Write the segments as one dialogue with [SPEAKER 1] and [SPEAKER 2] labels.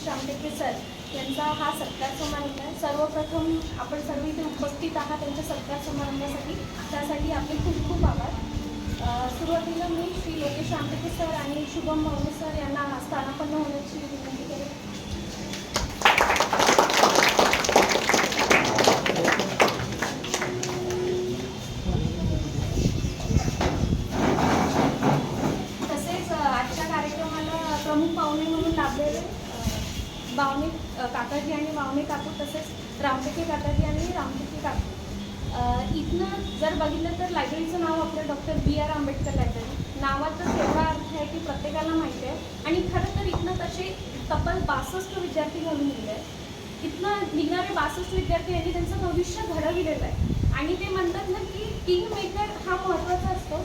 [SPEAKER 1] Ramteke sir यांचा हा सत्कार समारंभ आहे. सर्वप्रथम आपण सर्व इथे उपस्थित आहात त्यांच्या सत्कार समारंभासाठी, त्यासाठी आपले खूप खूप आभार. सुरुवातीला मी श्री लोकेश रामटेके सर आणि शुभम भावने सर यांना स्थानापन्न होण्याची विनंती करेन. तसेच आजच्या कार्यक्रमाला प्रमुख पाहुणे म्हणून लाभलेले बावणे काकाजी आणि बावणे काकू, तसेच रामटेके काकाजी आणि रामटेके काकू. इथनं जर बघितलं तर लायब्ररीचं नाव आपलं डॉक्टर B.R. आंबेडकर लायब्ररी. नावातच एवढा अर्थ आहे की प्रत्येकाला माहिती आहे. आणि खरं तर इथनं तसे तब्बल 62 विद्यार्थी घडून गेले आहेत. इथनं निघणारे 62 विद्यार्थी यांनी त्यांचं भविष्य घडविलेलं आहे. आणि ते म्हणतात ना की किंग मेकर हा महत्त्वाचा असतो.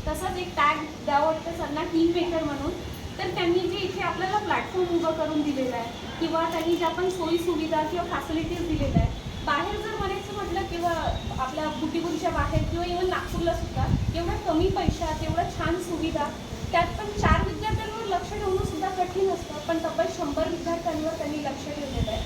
[SPEAKER 1] तसाच एक टॅग द्यावं वाटतं सरना, किंग मेकर म्हणून. तर त्यांनी जे इथे आपल्याला प्लॅटफॉर्म उभं करून दिलेला आहे किंवा त्यांनी ज्या पण सोयी सुविधा किंवा फॅसिलिटीज दिलेल्या आहे, बाहेर जर म्हणायचं म्हटलं किंवा आपल्या बुटीबुरीच्या बाहेर किंवा इव्हन नागपूरला सुद्धा एवढ्या कमी पैशात एवढं छान सुविधा, त्यात पण 4 विद्यार्थ्यांवर लक्ष ठेवणं सुद्धा कठीण असतं. पण तब्बल 100 विद्यार्थ्यांवर त्यांनी लक्ष ठेवलेलं आहे.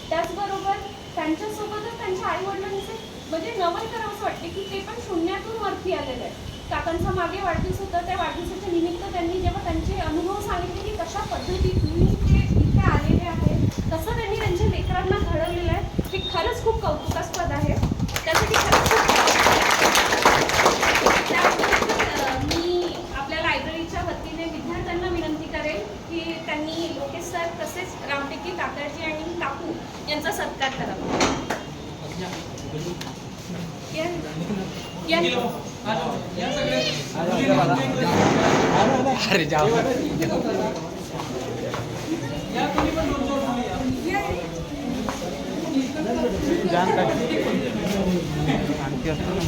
[SPEAKER 1] त्याचबरोबर त्यांच्यासोबतच त्यांच्या आईवडिलांचे म्हणजे नवल करावं असं वाटते की ते पण शून्यातून वरती आलेलं आहे. काकांचा मागे वाढदिवस होता, त्या वाढदिवसाच्या निमित्त त्यांनी जेव्हा त्यांचे अनुभव सांगितले की कशा पद्धतीने ते इथे आलेले आहेत, तसं त्यांनी त्यांच्या लेकरांना घडवलेलं आहे. हे खरंच खूप कौतुकास्पद आहे. त्यासाठी खरंच मी आपल्या लायब्ररीच्या वतीने विद्यार्थ्यांना विनंती करेन की त्यांनी लोकेश सर तसेच रामटेके काकाजी आणि काकू यांचा सत्कार करावा.
[SPEAKER 2] अरे जाओ जान आणखी असतो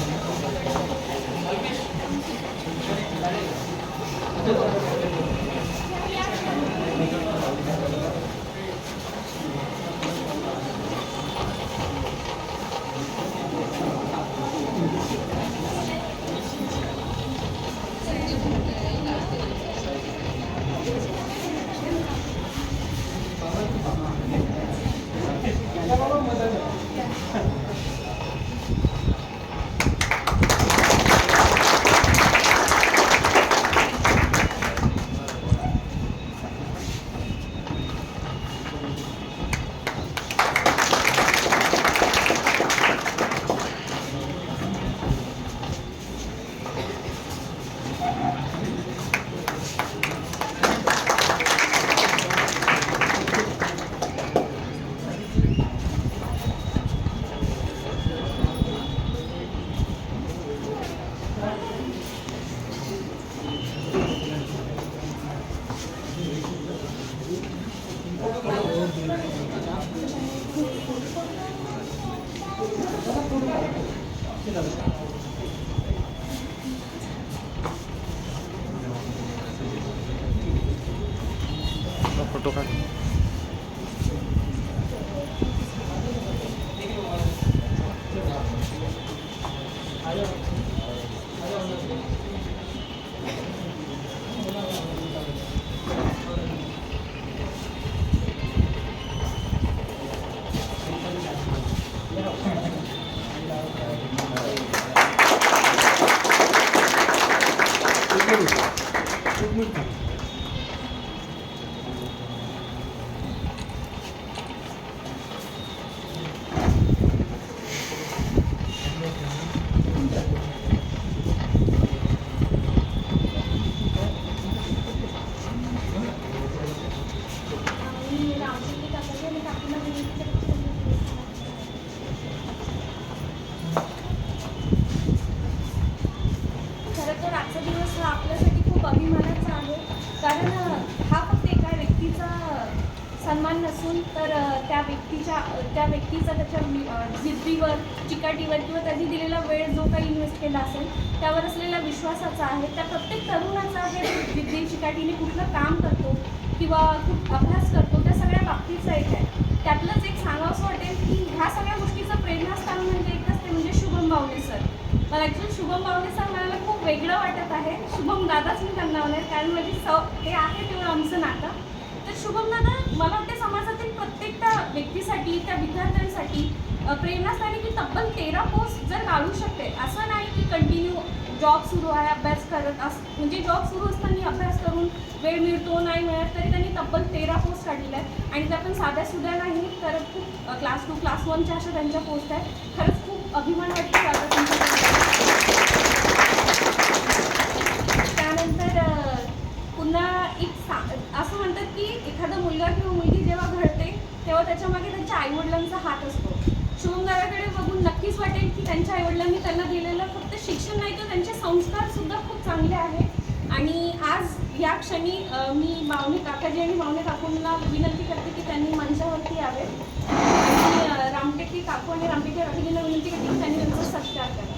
[SPEAKER 2] फोटो काढ.
[SPEAKER 1] कारण हा फक्त एका व्यक्तीचा सन्मान नसून तर त्या व्यक्तीचा त्याच्या जिद्दीवर, चिकाटीवर किंवा त्यांनी दिलेला वेळ जो काही इन्व्हेस्ट केला असेल त्यावर असलेला विश्वासाचा आहे. त्या प्रत्येक तरुणाचा आहे जिद्दी चिकाटीने कुठलं काम करतो किंवा खूप अभ्यास करतो, त्या सगळ्या बाबतीचा एक आहे. त्यातलंच एक सांगावंसं वाटेल की ह्या सगळ्या गोष्टीचं प्रेरणास्थान म्हणजे एकच ते म्हणजे शुभम भावने सर. मला ॲक्च्युली शुभम भावने सर मला खूप वेगळं वाटत आहे. शुभम दादाच मी त्यांना म्हणेल, कारण माझी हे आहे तेवढं आमचं नातं. तर शुभम दादा मला वाटते समाजात प्रत्येक त्या व्यक्तीसाठी, त्या विद्यार्थ्यांसाठी प्रेरणास्थानी की तब्बल 13 पोस्ट जर काढू शकते. असं नाही की कंटिन्यू जॉब सुरू आहे, अभ्यास करत म्हणजे जॉब सुरू असताना अभ्यास करून वेळ मिळतो नाही मिळत, तरी त्यांनी तब्बल 13 पोस्ट काढलेल्या आहेत. आणि त्या पण साध्या सुद्धा नाही, तर खूप क्लास 2 क्लास 1च्या अशा त्यांच्या पोस्ट आहेत. खरंच खूप अभिमान वाटतो आता त्यानंतर पुन्हा असं म्हणतात की एखादा मुलगा किंवा मुलगी जेव्हा घडते तेव्हा त्याच्यामागे त्यांच्या आईवडिलांचा हात असतो. शुभम दादाकडे बघून नक्कीच वाटेल की त्यांच्या आईवडिलांनी त्यांना दिलेलं फक्त शिक्षण नाही तर त्यांचे संस्कार सुद्धा खूप चांगले आहेत. आणि आज या क्षणी मी मावणे काकाजी आणि मावणे काकूंना विनंती करते की त्यांनी मंचावरती यावे आणि रामटेके काकू आणि रामटेके काकीजींना विनंती करते की त्यांनी त्यांचा सत्कार करा.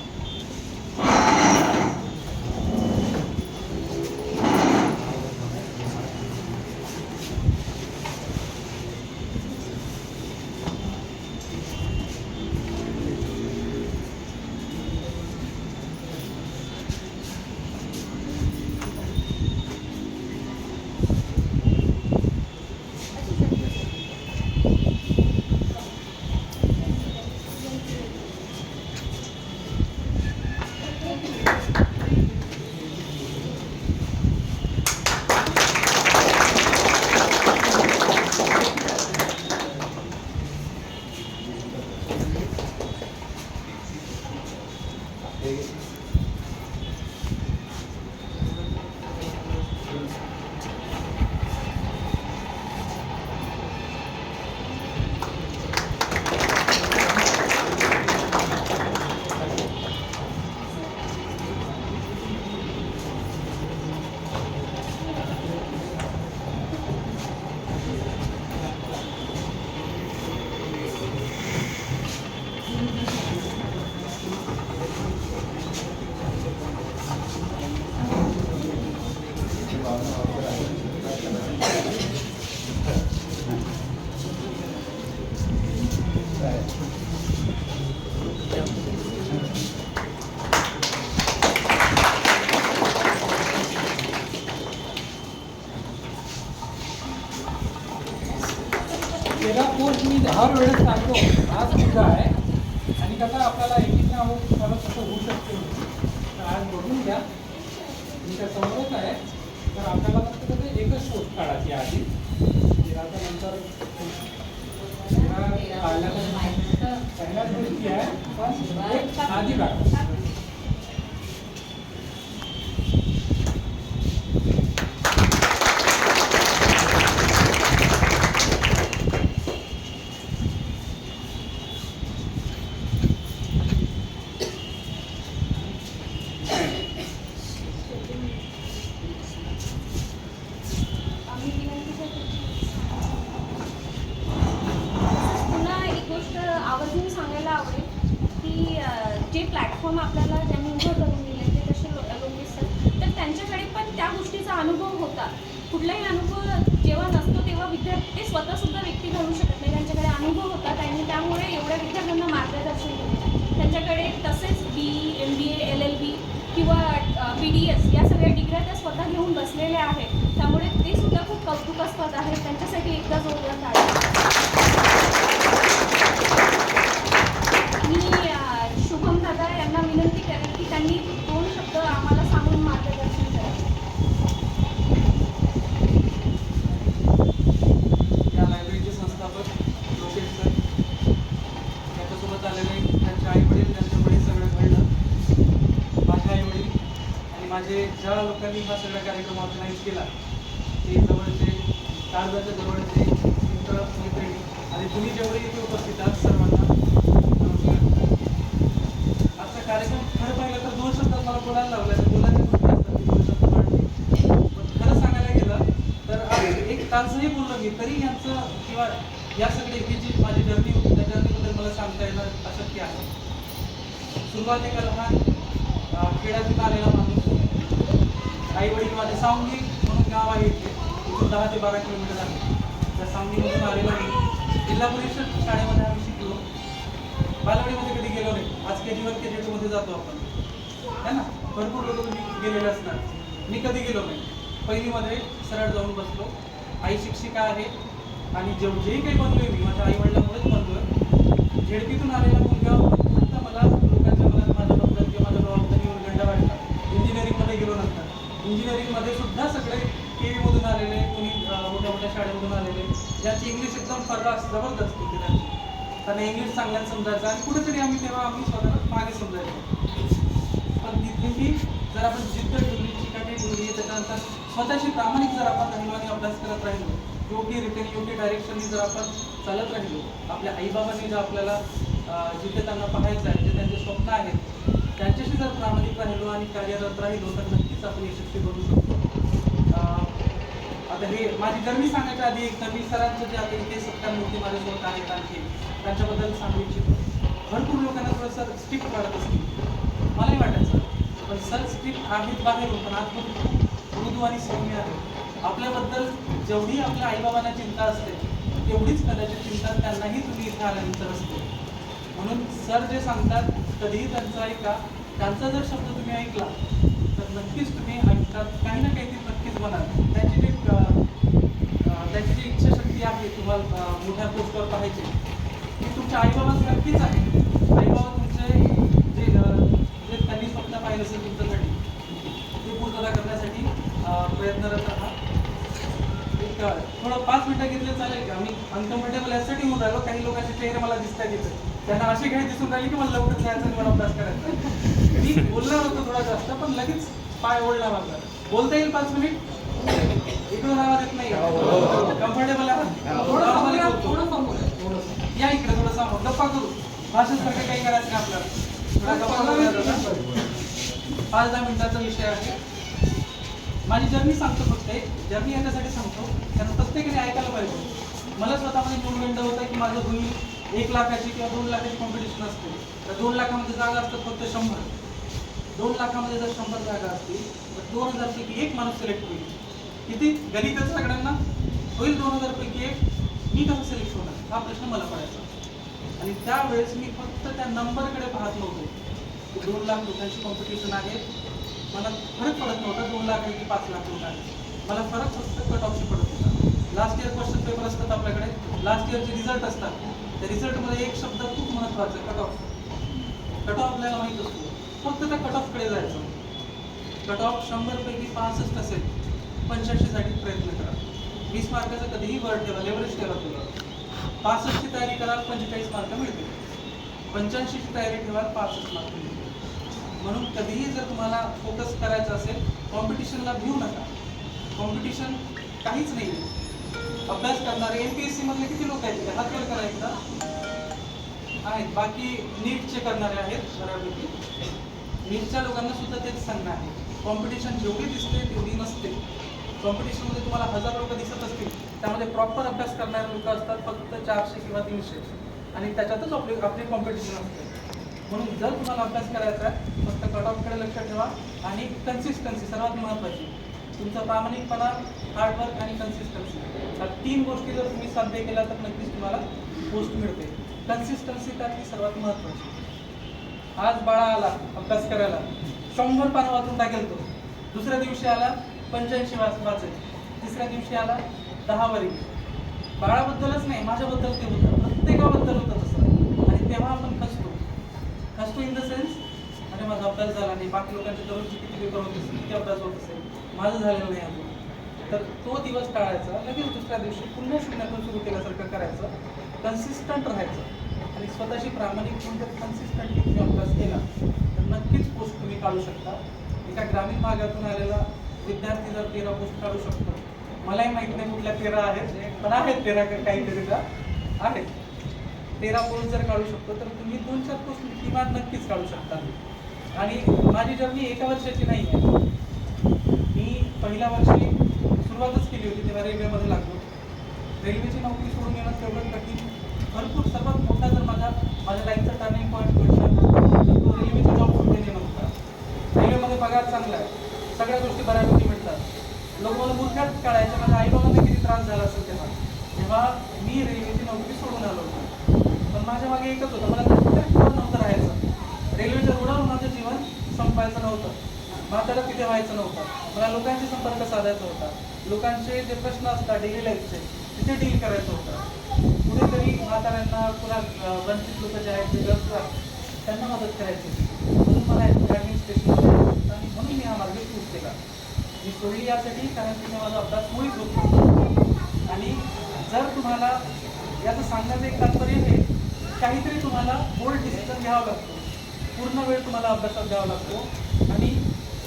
[SPEAKER 3] तेरा पोस्ट मी हर वेळेस सांगतो आज सुद्धा आहे आणि कसं आपल्याला एकीने मला कसं होऊ शकते तर आज बघून घ्या तुमच्या समोरच आहे. तर आपल्याला फक्त कसं एकच पोस्ट काढायची आधी तेराच्या नंतर पहिल्याच गोष्टी आहे पण एक आधी काढा.
[SPEAKER 1] आवर्जून सांगायला आवडेल की जे प्लॅटफॉर्म आपल्याला ज्यांनी उभं करून दिले ते तसे लोक दिसतात तर त्यांच्याकडे पण त्या गोष्टीचा अनुभव होता. कुठलाही अनुभव जेव्हा नसतो तेव्हा विद्यार्थी ते स्वतःसुद्धा व्यक्ती घडू शकत नाही. त्यांच्याकडे अनुभव होता त्यांनी त्यामुळे एवढ्या विद्यार्थ्यांना मार्गदर्शन केले. त्यांच्याकडे तसेच BE, MBA, LLB किंवा PDS या सगळ्या डिग्र्या त्या स्वतः घेऊन बसलेल्या आहेत. त्यामुळे ते सुद्धा खूप कौतुकास्पद आहेत. त्यांच्यासाठी एकदा जोरदार टाळ्या. मी शुभम दादा यांना विनंती करेन की त्यांनी 2 शब्द आम्हाला सांगून मार्गदर्शन करावे.
[SPEAKER 4] या लायब्ररीचे संस्थापक लोकेश सर त्यांच्यासोबत आलेले त्यांचे आईवडील त्यांच्यामुळे सगळं घडलं. माझे आईवडील आणि माझे ज्या लोकांनी हा सगळा कार्यक्रम ऑर्गनाईज केला ते जवळचे काळजाच्या जवळचे मित्र मैत्रिणी आणि तुम्ही जेवढे इथे उपस्थित आहात सर्वांना आजचा कार्यक्रम खरं पाहिलं तर 2 शब्दात मला बोलायला लावला तर बोलायची गोष्ट असतात की 2 शब्द मांडली. पण खरं सांगायला गेलं तर आज 1 तासही बोललो मी तरी यांचं किंवा या सगळी ही जी माझी जर्नी होती त्या जर्नीबद्दल मला सांगता येणं अशक्य आहे. सुरुवात एका लहान खेड्यातून आलेला माणूस, आई वडील माझे सावंगी म्हणून गाव आहे इथे, इथून 10 ते 12 किलोमीटर आहे. त्या सावंगीमधून आलेला मी जिल्हा परिषद शाळेमध्ये आम्ही शिकलो. बालवाडीमध्ये कधी गेलो नाही. आज KG 1 KG 2 मध्ये जातो आपण है ना. भरपूर लोक तुम्ही गेलेले असणार. मी कधी गेलो नाही. पहिलीमध्ये सरळ जाऊन बसलो. आई शिक्षिका आहे आणि जेही काही बनलोय मी माझ्या आई वडिलांमुळेच बनलोय. झेडपीतून आलेला मुलगा फक्त मला लोकांच्या मनात माझ्याबद्दल किंवा माझ्या भावाबद्दल उलगंडा वाटला. इंजिनिअरिंगमध्ये गेलो नंतर इंजिनिअरिंगमध्ये सुद्धा सगळे केवीमधून आलेले, कोणी मोठ्या मोठ्या शाळेमधून आलेले, ज्यांची इंग्लिश एकदम फर्रास जबरदस्त होती त्यांची. त्यांना इंग्लिश चांगल्यानं समजायचं आणि कुठेतरी आम्ही स्वतःला मागे समजायचो. पण तिथेही जर आपण जिद्द ठेवली, चिकाटी ठेवली, त्याच्यानंतर स्वतःशी प्रामाणिक जर आपण राहिलो आणि अभ्यास करत राहिलो, योग्य रीतीने योग्य डायरेक्शनने जर आपण चालत राहिलो, आपल्या आईबाबांनी जर आपल्याला जिथे त्यांना पाहायचं आहे, जे त्यांचे स्वप्न आहेत, त्यांच्याशी जर प्रामाणिक राहिलो आणि कार्यरत राहिलो तर नक्कीच आपण यशस्वी बनू शकतो. आता हे माझी जर्नी सांगायच्या आधी एक नवीन सरांचं जे आता इथे सत्कारमूर्ती माझ्यासोबत आहेत आणखी त्यांच्याबद्दल सांगू इच्छितो. भरपूर लोकांना थोडंसं स्ट्रिक्ट वाटत असते, मलाही वाटायचं, पण सर स्ट्रिक्ट आहेत बाहेरून, पण आतमधून खूप मृदू आणि सौम्य आहे. आपल्याबद्दल जेवढी आपल्या आईबाबांना चिंता असते तेवढीच कदाचित चिंता त्यांनाही तुम्ही इथे आल्यानंतर असते. म्हणून सर जे सांगतात कधीही त्यांचं ऐका, त्यांचा जर शब्द तुम्ही ऐकला तर नक्कीच तुम्ही आयुष्यात काही ना काहीतरी नक्कीच बनाल. त्यांची जी इच्छाशक्ती आहे तुम्हाला मोठ्या पोस्टवर पाहायची ती तुमच्या आईबाबांच नक्कीच आहे. आईबाबा तुमचे जे त्यांनी स्वप्न पाहिलं असेल तुमच्यासाठी ते पूर्तता करण्यासाठी प्रयत्नरत राहा. एक थोडं 5 मिनिटं घेतले चालेल का? मी अनकम्फर्टेबल यासाठी होऊन राहिलो, काही लोकांचे चेहरे मला दिसतात तिथे, त्यांना अशी काही दिसून राहिली की मला लवकर जायचं आणि मला अभ्यास करायचा. मी बोलणार होतो थोडा जास्त, पण लगेच पाय ओढला माझा. बोलता येईल 5 मिनिट? इकडून आवाज येत नाही, कम्फर्टेबल आहात? या इकडे थोडंसं गप्पा करू, भाषेसारखं काही करायचं नाही आपल्याला, थोडा गप्पा करूया. 5-10 मिनिटाचा विषय आहे. माझी जर्नी सांगतो, फक्त जर्नी याच्यासाठी सांगतो कारण प्रत्येकाने ऐकायला पाहिजे. मला स्वतःमध्ये न्यूनगंड होता की माझं होईल 1 लाखाची किंवा 2 लाखाची कॉम्पिटिशन असते, तर 2 लाखामध्ये जागा असतात फक्त 100. 2 लाखामध्ये जर 100 जागा असतील तर 2000 पैकी 1 माणूस सिलेक्ट होईल. किती गणितच सगळ्यांना होईल? 2000 पैकी 1. मी कसं सिलेक्ट होणार हा प्रश्न मला पडायचा. आणि त्यावेळेस मी फक्त त्या नंबरकडे पाहत नव्हतो. 2 लाख लोकांची कॉम्पिटिशन आहे, मला फरक पडत नव्हता 2 लाख आहे की 5 लाख लोक आहेत. मला फरक फक्त कट ऑफशी पडत होता. लास्ट इयर क्वेश्चन पेपर असतात आपल्याकडे, लास्ट इयरचे रिझल्ट असतात, त्या रिझल्टमध्ये एक शब्द खूप महत्त्वाचा, कट ऑफ. कट ऑफ आपल्याला माहीत असतो, फक्त त्या कट ऑफकडे जायचं. कट ऑफ 100 पैकी 65 असेल, 85साठी प्रयत्न करा. 20 मार्काचं कधीही वर ठेवा, लेव्हरेज ठेवा तुला. 65ची तयारी कराल 45 मार्क मिळतील, 85ची तयारी ठेवाल 65 मार्क मिळतील. म्हणून कधीही जर तुम्हाला फोकस करायचं असेल, कॉम्पिटिशनला भिऊ नका. कॉम्पिटिशन काहीच नाही आहे. अभ्यास करणारे MPSC मधले किती लोक आहेत? हात वर करायचा आहेत. बाकी नीटचे करणारे आहेत बऱ्यापैकी. नीटच्या लोकांना सुद्धा तेच सांगणं आहे, कॉम्पिटिशन जेवढी दिसते तेवढी नसते. कॉम्पिटिशनमध्ये तुम्हाला 1000 लोक दिसत असतील, त्यामध्ये प्रॉपर अभ्यास करणारे लोक असतात फक्त 400 किंवा 300, आणि त्याच्यातच आपली कॉम्पिटिशन असते. म्हणून जर तुम्हाला अभ्यास करायचा आहे फक्त कट ऑफकडे लक्ष ठेवा आणि कन्सिस्टन्सी सर्वात महत्त्वाची. तुमचा प्रामाणिकपणा, हार्डवर्क आणि कन्सिस्टन्सी, या 3 गोष्टी जर तुम्ही साध्य केल्या तर नक्कीच तुम्हाला पोस्ट मिळते. कन्सिस्टन्सी त्यातली सर्वात महत्त्वाची. आज बाळा आला अभ्यास करायला, 100 पानं वाचून टाकेल तो. दुसऱ्या दिवशी आला 85 वाचेल, तिसऱ्या दिवशी आला 10 वरी. बाळाबद्दलच नाही, माझ्याबद्दल ते होतं, प्रत्येकाबद्दल होतं तसं. आणि तेव्हा आपण खचतो इन द सेन्स, आणि माझा अभ्यास झाला नाही, बाकी लोकांचे दररोजचे किती पेपर होत असेल, किती अभ्यास होत असेल, माझं झालेलं नाही अजून. तर तो दिवस टाळायचा, लगेच दुसऱ्या दिवशी पुन्हा शून्यातून सुरू केल्यासारखं करायचं, कन्सिस्टंट राहायचं आणि स्वतःशी प्रामाणिक होऊन जर कन्सिस्टंटली तुम्ही अभ्यास केला तर नक्कीच पोस्ट तुम्ही काढू शकता. एका ग्रामीण भागातून आलेला विद्यार्थी जर 13 पोस्ट काढू शकतो, मलाही माहीत नाही कुठल्या 13 आहेत, पण आहेत 13 काहीतरी का आहेत. 13 पोस्ट जर काढू शकतो तर तुम्ही 2-4 पोस्ट किमान नक्कीच काढू शकता. आणि माझी जर्नी 1 वर्षाची नाही आहे. मी पहिल्या वर्षी सुरुवातच केली होती तेव्हा रेल्वेमध्ये लागलो. रेल्वेची नोकरी सोडून येणं तेवढं कठीण. भरपूर सर्वात मोठा जर माझ्या लाईफचा टर्निंग पॉईंट म्हटलं तर तो रेल्वेचा जॉब सोडून येणं होता. रेल्वेमध्ये पगार चांगला आहे, सगळ्या गोष्टी बऱ्यापैकी मिळतात. लोक मला मूर्खात काढायचे, माझ्या आईबाबांना किती त्रास झाला असेल तेव्हा मी रेल्वेची नोकरी सोडून आलो होतो. पण माझ्या मागे एकच होतं, मला नव्हतं राहायचं. रेल्वेच्या रोडावर माझं जीवन संपायचं नव्हतं, म्हातारा तिथे व्हायचं नव्हतं. मला लोकांशी संपर्क साधायचा होता. लोकांचे जे प्रश्न असतात डेली लाईफचे तिथे डील करायचं होतं. कुठेतरी म्हाताऱ्यांना पुन्हा वंचित लोक जे आहेत ते गरजू त्यांना मदत करायची होती. म्हणून मला ॲडमिनिस्ट्रेशन आणि म्हणून मी हा मार्ग चूज केला. मी सोडली यासाठी कारण तिथे माझा अभ्यास मुळीच होत नव्हता. आणि जर तुम्हाला याचं सांगण्याचं एक तात्पर्य हे काहीतरी तुम्हाला बोल्ड डिसिजन घ्यावा लागतो, पूर्ण वेळ तुम्हाला अभ्यासात द्यावा लागतो आणि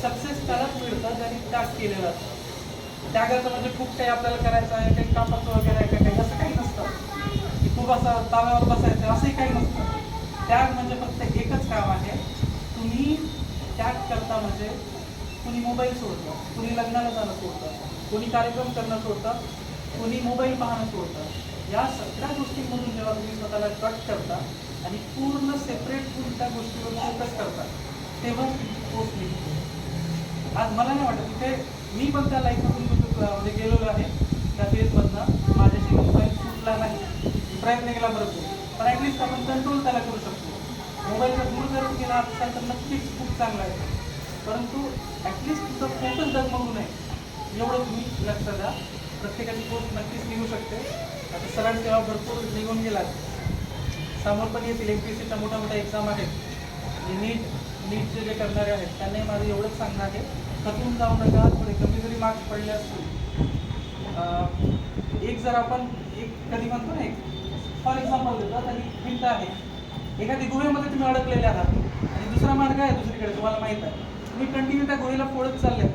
[SPEAKER 4] सक्सेस त्यालाच मिळतं ज्यांनी त्याग केलेला असतो. त्यागाचं म्हणजे खूप काही आपल्याला करायचं आहे, काही कामाचं वगैरे आहे काही असं काही नसतं की खूप असं ताव्यावर बसायचं असंही काही नसतं. त्याग म्हणजे फक्त एकच काम आहे, तुम्ही त्याग करता म्हणजे कुणी मोबाईल सोडतं, कुणी लग्नाला जाणं सोडतं, कुणी कार्यक्रम करणं सोडतं, कुणी मोबाईल पाहणं सोडतं. या सगळ्या गोष्टींमधून जेव्हा तुम्ही स्वतःला कट करता आणि पूर्ण सेपरेट होऊन त्या गोष्टीवर फोकस करता तेव्हा पोस्ट निघतो. आज मला नाही वाटत तिथे मी पण त्या लाईफमधून म्हणजे गेलेलो आहे, त्या फेजमधनं माझ्याशी मोबाईल सुटला नाही. प्रयत्न केला भरपूर, पण ॲटलिस्ट आपण कंट्रोल त्याला करू शकतो. मोबाईलचा दूर जर केला असाल तर नक्कीच खूप चांगला आहे, परंतु ॲटलिस्ट तुमचा फोकस डगमगू नये एवढं तुम्ही लक्ष द्या. प्रत्येकाची पोस्ट नक्कीच निघू शकते. आता सरळ सेवा भरपूर निघून गेलात, समोर पण येतील MPSCच्या मोठ्या मोठ्या एक्झाम आहेत. नीटचे जे करणारे आहेत त्यांनाही माझं एवढंच सांगणं आहे, खचून जाऊ नका. थोडे कमी जरी मार्क्स पडले असतील, एक जर आपण एक कधी म्हणतो ना, एक फॉर एक्झाम्पल देतो तर ही हिंट आहे. एखादी गुहेमध्ये तुम्ही अडकलेले आहात आणि दुसरा मार्ग आहे दुसरीकडे तुम्हाला माहीत आहे, तुम्ही कंटिन्यू त्या गुहेला फोडत चालले.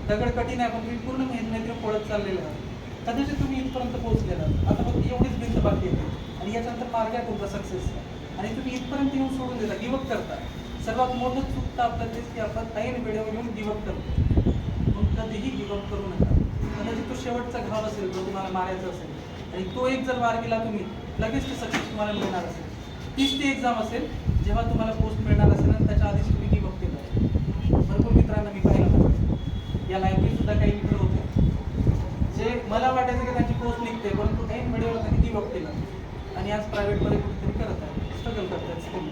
[SPEAKER 4] दगड कठीण आहे पण तुम्ही पूर्ण मेहनतीने फोडत चाललेले आहात. कदाचित तुम्ही इथपर्यंत पोहोचलेला, आता फक्त एवढीच भिंत बाकी येते आणि याच्यानंतर मार्ग आहे तुमचा सक्सेसचा, आणि तुम्ही इथपर्यंत येऊन सोडून दिला, गिवअप करता. सर्वात मोठं चुकतं आपलं तेच की आपण ऐन वेळेवर येऊन गिवअप करतो. मग कधीही गिवअप करू नका. कदाचित तो शेवटचा घाव असेल जो तुम्हाला मारायचा असेल आणि तो एक जर मार केला तुम्ही लगेच ते सक्सेस तुम्हाला मिळणार असेल. तीच ती एक्झाम असेल जेव्हा तुम्हाला पोस्ट मिळणार असेल आणि त्याच्या आधीच तुम्ही गिवअप केलं. भरपूर मित्रांना मी पाहिलं पाहिजे, या लायब्ररीसुद्धा काही मित्र होते जे मला वाटायचं की त्यांची पोस्ट निघते, परंतु ऐन वेळेवर त्यांनी गिवअप केलं आणि आज प्रायव्हेटमध्ये कुठेतरी करत आहे, स्ट्रगल करतात स्कूल.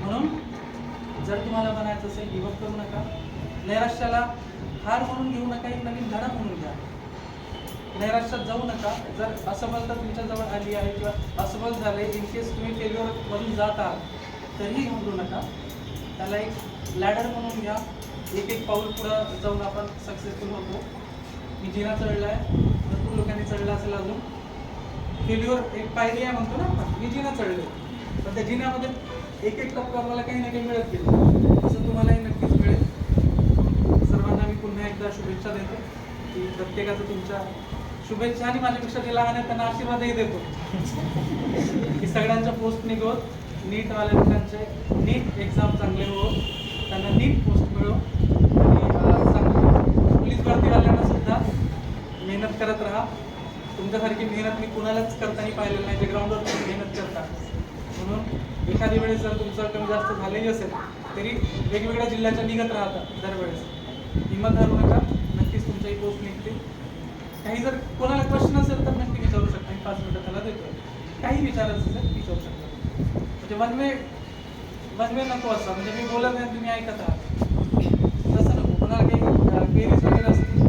[SPEAKER 4] म्हणून जर तुम्हाला बनायचं असेल गिवअप करू नका. नैराश्याला हार म्हणून घेऊ नका, एक नवीन धडा म्हणून घ्या. नैराश्यात जाऊ नका. जर असफलता तुमच्याजवळ आली आहे किंवा असफल झाले, इन केस तुम्ही फेल्युअरमधून जात आहात तरीही घाबरू नका. त्याला एक लॅडर म्हणून घ्या. एक एक पाऊल पुढं जाऊन आपण सक्सेसफुल होतो. मी जिना चढला आहे, भरपूर लोकांनी चढला असेल अजून. फेल्युअर एक पायरी आहे म्हणतो ना आपण, मी जिना चढले, पण त्या जिन्यामध्ये एक एक टप्पा मला काही ना काही मिळत गेलं. असं तुम्हालाही नक्कीच मिळेल. सर्वांना मी पुन्हा एकदा शुभेच्छा देतो की प्रत्येकाचं तुमच्या शुभेच्छा आणि माझ्यापेक्षा जे लहान आहेत त्यांना आशीर्वादही देतो की सगळ्यांच्या पोस्ट निघोत, नीटवाल्या लोकांचे नीट एक्झाम चांगले हो, त्यांना नीट पोस्ट मिळो आणि चांगलं पोलीस भरतीवाल्यांना सुद्धा मेहनत करत राहा. तुमच्यासारखी मेहनत मी कुणालाच करताना पाहिलेलं नाही जे ग्राउंडवर मेहनत करतात. म्हणून एखादी वेळेस जर तुमचं कमी जास्त झालेली असेल तरी वेगवेगळ्या जिल्ह्याच्या निघत राहतात दरवेळेस. हिंमत हारू नका, नक्कीच तुमच्याही पोस्ट निघतील. काही जर कोणाला क्वेश्चन असेल तर नक्की विचारू शकता. मी 5 मिनिटं त्याला देतो. काही विचारायचं असेल विचारू शकता. म्हणजे वन वे नको असं, म्हणजे मी बोलत नाही तुम्ही ऐकत आहात तसं नको. कोणाला काही क्वेरीज वगैरे असतील,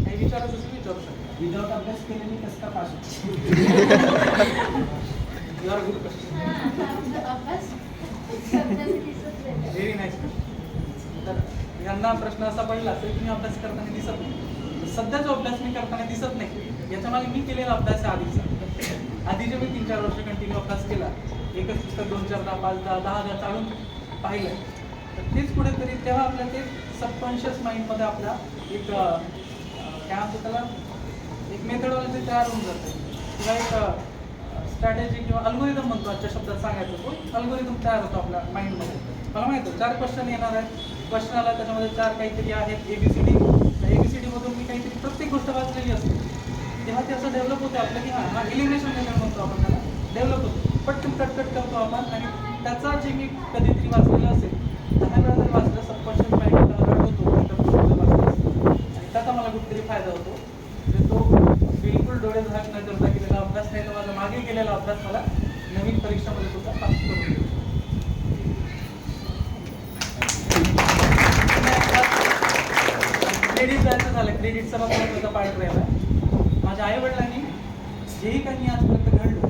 [SPEAKER 4] काही विचारायचं असेल विचारू शकता.
[SPEAKER 3] विदाउट अभ्यास केलेली कसं का पास होतो?
[SPEAKER 4] You're good question, very nice question. तर यांना प्रश्न असा पडला असेल की मी अभ्यास करताना दिसत नाही. सध्या जो अभ्यास मी करताना दिसत नाही याच्यामागे मी केलेला अभ्यास आहे आधीचा. आधीचे मी 3-4 वर्ष कंटिन्यू अभ्यास केला. एकच पुस्तक 2-4, 10, 10 चालून पाहिलं. तर तेच कुठेतरी तेव्हा आपल्या ते सबकॉन्शियस माइंडमध्ये आपल्या एक काय म्हणतो त्याला, एक मेथडॉलॉजी तयार होऊन जाते किंवा एक स्ट्रॅटेजी किंवा अल्गोरिदम म्हणतो आजच्या शब्दात सांगायचं, तो अल्गोरिदम तयार होतो आपल्या माइंडमध्ये. मला माहिती आहे 4 क्वेश्चन येणार आहेत, क्वेश्चन आला त्याच्यामध्ये 4 काहीतरी आहेत ABCD. त्या ABCDमधून मी काहीतरी प्रत्येक गोष्ट वाचलेली असते. तेव्हा ते असं डेव्हलप होतं आपलं की हा एलिमिनेशन मेथड म्हणतो आपण त्याला, डेव्हलप होतो. पटकन कट करतो आपण आणि त्याचा जे मी कधीतरी वाचलेलं असेल 10 वेळा जर वाचलं सबकॉन्शियस माइंड अलर्ट होतो आणि त्याचा मला कुठेतरी फायदा होतो. म्हणजे तो बिलकुल डोळे झाक न करता केलेला अभ्यास नाही, तर माझा मागे केलेला अभ्यास मला नवीन परीक्षामध्ये सुद्धा पास करून देतो. क्रेडिट जायचं झालं, क्रेडिटचा महत्त्वाचा पार्ट राहिला. माझ्या आईवडिलांनी जेही काही मी आजपर्यंत घडलं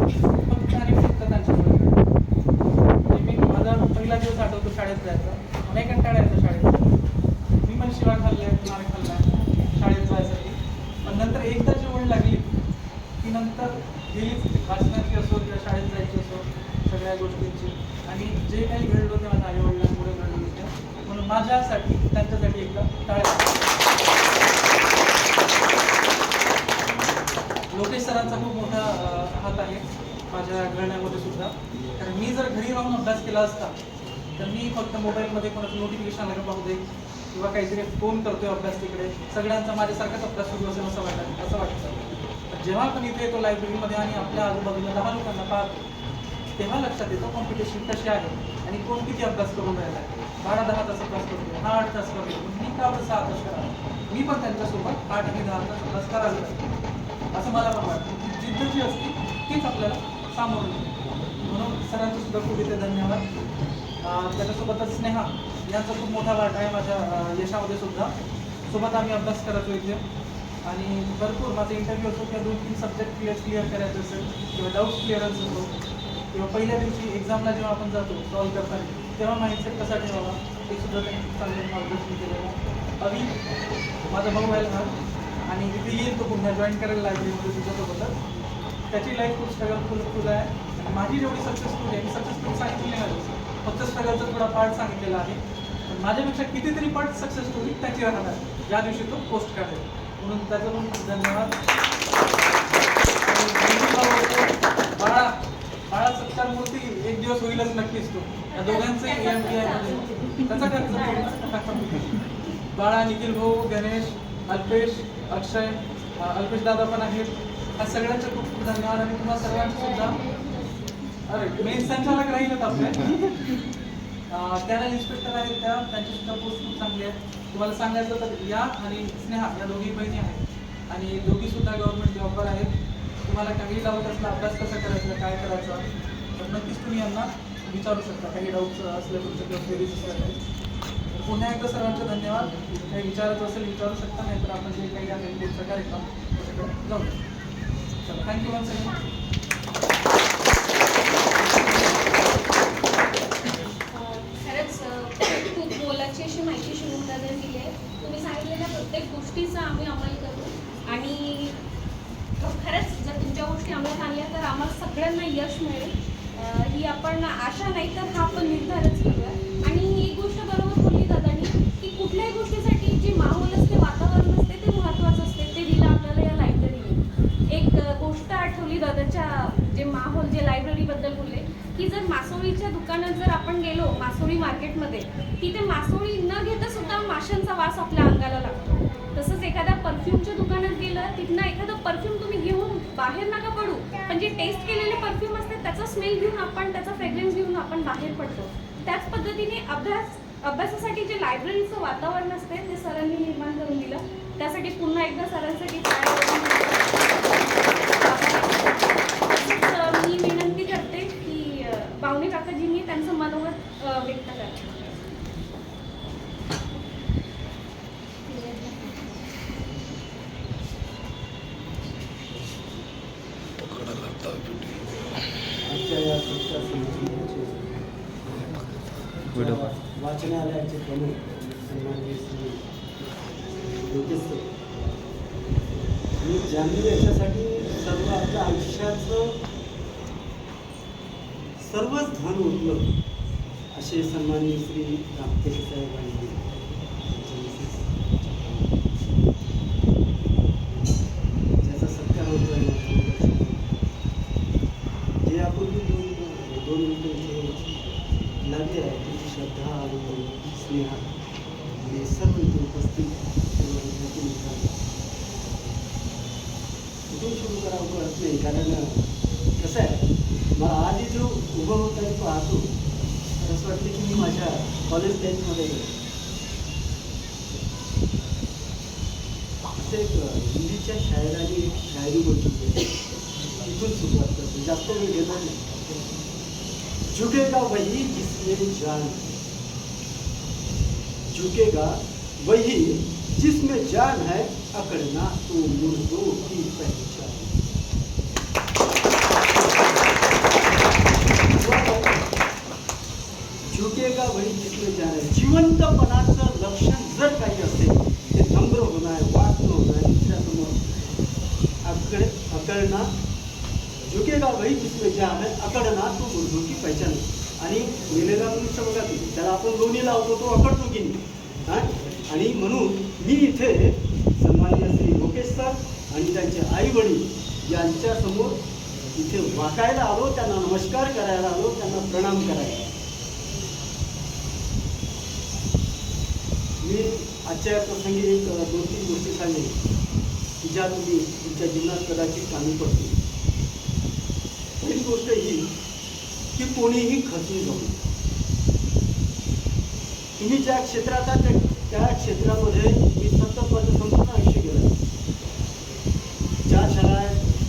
[SPEAKER 4] फक्त आणि फक्त त्यांच्यामुळे घडलं. म्हणजे मी माझा पहिला दिवस आठवतो शाळेत जायचा, मला कंटाळा यायचा शाळेत. मी पण शिवाय खाल्लाय, मार खाल्लाय शाळेत जायसाठी. पण नंतर एकदा जी ओढ लागली की नंतर गेलीच, वाचनाची असो किंवा शाळेत जायची असो, सगळ्या गोष्टींची. आणि जे काही घडलं ते माझ्या आईवडिलांमुळे घडलं होतं. म्हणून माझ्यासाठी त्यांच्यासाठी एकदा टाळ्या. लोकेश सरांचा खूप मोठा हात आहे माझ्या घडण्यामध्ये सुद्धा. कारण मी जर घरी राहून अभ्यास केला असता तर मी फक्त मोबाईलमध्ये कोणाचं नोटिफिकेशन आलं का पाहू दे किंवा काहीतरी फोन करतोय अभ्यास तिकडे, सगळ्यांचा माझ्यासारखाच अभ्यास सुरू असेल असं वाटतं. जेव्हा पण इथे येतो लायब्ररीमध्ये आणि आपल्या आजूबाजूला 10 लोकांना पाहतो तेव्हा लक्षात येतं कॉम्पिटिशन कशी आहे आणि कोण किती अभ्यास करून राहिला आहे. 12-10 तास अभ्यास करतो, हा 8 तास करतो, मी का बरं 6 तास करावा? मी पण त्यांच्यासोबत 8 आणि 10 तास अभ्यास करायला पाहिजे असं मला पण वाटतं. की जिद्द जी असते तीच आपल्याला सामोरं येते. म्हणून सरांचं सुद्धा खूप इथे धन्यवाद. त्याच्यासोबतच स्नेहा यांचा खूप मोठा वाटा आहे माझ्या यशामध्ये सुद्धा. सोबत आम्ही अभ्यास करायचो इथे आणि भरपूर माझा इंटरव्ह्यू असो किंवा 2-3 सब्जेक्ट क्लिअर करायचं असेल किंवा डाऊट्स क्लिअरन्स असो किंवा पहिल्या दिवशी एक्झामला जेव्हा आपण जातो सॉल्व करताना तेव्हा माइंडसेट कसा ठेवावा ते सुद्धा त्यांनी चांगलं मार्गदर्शन केलेलं. अवी माझा भाऊ आहे लहान आणि इथे येईल तो पुन्हा जॉईन करायला लायब्ररीमध्ये तुझ्यासोबतच. त्याची लाईफ खूप स्ट्रगलफुल आहे आणि माझी जेवढी सक्सेसफुल आहे मी सक्सेसफुल सांगितलेली नाही, फक्त स्ट्रगलचा थोडा पार्ट सांगितलेला आहे. पण माझ्यापेक्षा कितीतरी पार्ट सक्सेसफुल त्याची राहणार ज्या दिवशी तो पोस्ट काढेल. म्हणून त्याचा पण खूप धन्यवाद. बाळा बाळा सत्कार मूर्ती एक दिवस होईलच नक्कीच तो. या दोघांचंही AMTI मध्ये त्याचा खर्च बाळा, निखिल भाऊ, गणेश, अल्पेश, अक्षय, अल्पेश दादा पण आहेत. या सगळ्यांचे खूप खूप धन्यवाद. आणि तुम्हाला सर्वांचे सुद्धा अरे मेन संचालक राहीलच आपल्या त्याला इन्स्पेक्टर आहेत त्यांची सुद्धा पोस्ट खूप चांगली आहे. तुम्हाला सांगायचं तर या आणि स्नेहा या दोघी बहिणी आहेत आणि दोघी सुद्धा गव्हर्नमेंट जॉबवर आहेत. तुम्हाला काही डाऊट असला अभ्यास कसा करायचा काय करायचा तर नक्कीच तुम्ही यांना विचारू शकता. काही डाऊट्स असले तुमच्या किंवा क्वेरीज असल्या काही. पुन्हा एकदा सर्वांचे धन्यवाद. काही विचारायचं असेल विचारू शकता, नाहीतर आपण जे काही आहे पुढचा कार्यक्रम त्याच्याकडे जाऊ. चला थँक्यू वन्स अगेन.
[SPEAKER 1] खरंच खूप मोलाची अशी माहिती शिवून दिली आहे. तुम्ही सांगितलेल्या प्रत्येक गोष्टीचा आम्ही अंमल करू आणि खरंच जर तुमच्या गोष्टी अंमलात आणल्या तर आम्हाला सगळ्यांना यश मिळेल ही आपण आशा नाही तर हा आपण निर्धारच करूया. आणि एक गोष्ट बरोबर बोलली दादानी की कुठल्याही गोष्टीसाठी जे माहोल असते, वातावरण असते ते महत्त्वाचं असते. ते दिलं आपल्याला या लायब्ररीने. एक गोष्ट आठवली दादाच्या जे माहोल जे लायब्ररीबद्दल बोलले की जर मासोळीच्या दुकानात जर आपण गेलो मासोळी मार्केटमध्ये तिथे मासोळी न घेता सुद्धा माशांचा वास आपल्या अंगाला लागतो. तसंच एखाद्या परफ्यूमच्या दुकानात गेलं तिथनं एखादं परफ्यूम तुम्ही घेऊन बाहेर नका पडू, पण जे टेस्ट केलेले परफ्यूम असते त्याचा स्मेल घेऊन आपण त्याचा फ्रेग्रन्स घेऊन आपण बाहेर पडतो. त्याच पद्धतीने अभ्यासासाठी जे लायब्ररीचं वातावरण असते ते सरांनी निर्माण करून दिलं. त्यासाठी पुन्हा एकदा सरांसाठी मी विनंती करते की बावणे काकाजींनी त्यांचं मनोगत व्यक्त करावं.
[SPEAKER 5] आजच्या या सुट्ट्या समितीचे वाचनालयाचे प्रमुख सन्माननीय श्री योगेश सर आणि ज्यांनी याच्यासाठी सर्व आपल्या आयुष्याचं सर्वच धन उरलं असे सन्माननीय श्री रामटेके साहेब आणि ज्याचा सत्कार होतो जे यापूर्वी दोन मिनिटं लागले आहे त्यांची श्रद्धा आणि स्नेह आणि सर्व इथे उपस्थित कुठून सुरू करावं कळत नाही. कारण कसं आहे मला आधी जो उभं होता तो पाहतो तर असं वाटतं की मी माझ्या कॉलेज लाईफमध्ये असं एक हिंदीच्या शायराने एक शायरी बोलली तिथून सुरुवात करतो, जास्त वेळ घेणार नाही. झुकेगा वही जिसमें जान, झुकेगा वही जिसमें जान है, अकड़ना तो मुर्दों की पहचान. ज्ञान आहे. जिवंतपणाचं लक्षण जर काही असेल ते नम्र होणं आहे, वाद न होणं आहे, दुसऱ्यासमोर अकळना झुकेगा वही जिसमें जान है, अकडना तो मुर्दों की पहचान. आणि मेलेला मनुष्य बघा तुम्ही, त्याला आपण लोणी लावतो तो अकडतो की नाही. हां, आणि म्हणून मी इथे सन्माननीय श्री लोकेश सर आणि त्यांचे आई वडील यांच्यासमोर इथे वाकायला आलो, त्यांना नमस्कार करायला आलो, त्यांना प्रणाम करायला. मी आजच्या प्रसंगी एक 2-3 गोष्टी सांगेन की ज्या तुम्ही तुमच्या जीवनात कदाचित कामी पडतील. पहिली गोष्ट ही की कोणीही खचून जाऊ नये. तुम्ही ज्या क्षेत्रात आहात त्या क्षेत्रामध्ये मी सतत माझं संपूर्ण आयुष्य गेलं. ज्या शाळा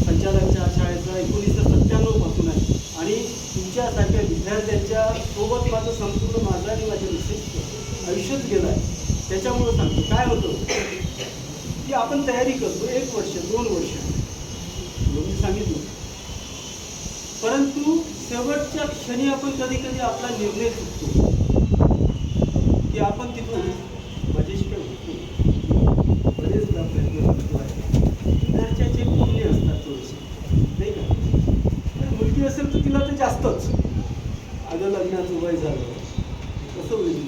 [SPEAKER 5] संचालक ज्या शाळेचा 1997 पासून आहे आणि तुमच्यासारख्या विद्यार्थ्यांच्या सोबत माझं आणि माझ्या मिसेसचं आयुष्यच गेलं आहे. त्याच्यामुळं सांगतो काय होतं की आपण तयारी करतो 1 वर्ष 2 वर्ष मी सांगितलं, परंतु शेवटच्या क्षणी आपण कधी कधी आपला निर्णय चुकतो की आपण तिथून मजेशीर होतो. बरेचदा प्रयत्न करतो आहे. घरच्याचे मुली असतात थोडेसे नाही का, तर मुलगी असेल तर तिला तर जास्तच अगं लग्नाचं वय झालं कसं होईल,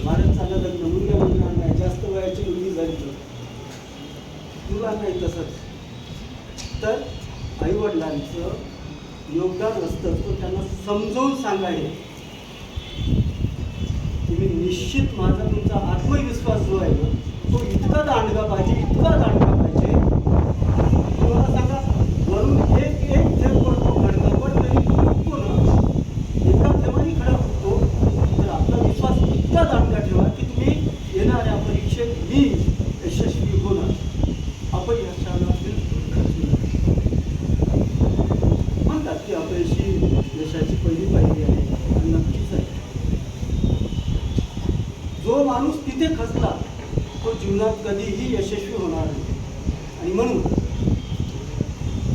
[SPEAKER 5] वाढत चाललं लग्न, मुलगा नाही, जास्त वयाची मुलगी झाली तर तुला नाही तसंच. तर आईवडिलांचं योगदान असतं, तो त्यांना समजावून सांगायला तुम्ही निश्चित माझा तुमचा आत्मविश्वास जो आहे ना तो इतका दांडगा पाहिजे, इतका दांडगा पाहिजे. तुम्हाला सांगा वरून एक थेंब पडतो खडका, पण तरी फुटतो ना, एका थेंबाने खडा फुटतो. तर आपला विश्वास इतका दांडगा ठेवा की तुम्ही येणाऱ्या परीक्षेत मी यशस्वी होणार. अपयशाला बिलकुल खचू नका. म्हणतात की अपयशी यशाची पहिली पायरी आहे आणि नक्कीच आहे. जो माणूस तिथे खचला तो जीवनात कधीही यशस्वी होणार नाही. आणि म्हणून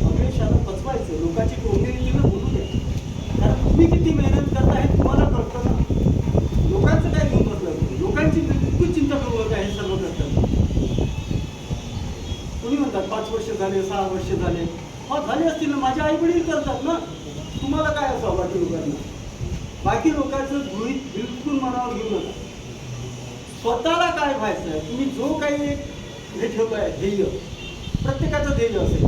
[SPEAKER 5] अपयशाला पचवायचं, लोकांची कोंबडीला बोलू द्या, कारण तुम्ही किती मेहनत करता हे तुम्हाला कळतं ना. लोकांचं काय घेऊन बसलं, लोकांची बिलकुल चिंता करू नका, हे सर्व करतात. कोणी म्हणतात 5 वर्ष झाले, 6 वर्ष झाले, झाले असतील ना, माझे आई वडील करतात ना, तुम्हाला काय असं बाकी लोकांना. बाकी लोकांचं गृहीत बिलकुल मनावर घेऊ नका. स्वतःला काय व्हायचं आहे, तुम्ही जो काही एक हे ठेवलं आहे ध्येय, प्रत्येकाचं ध्येय असेल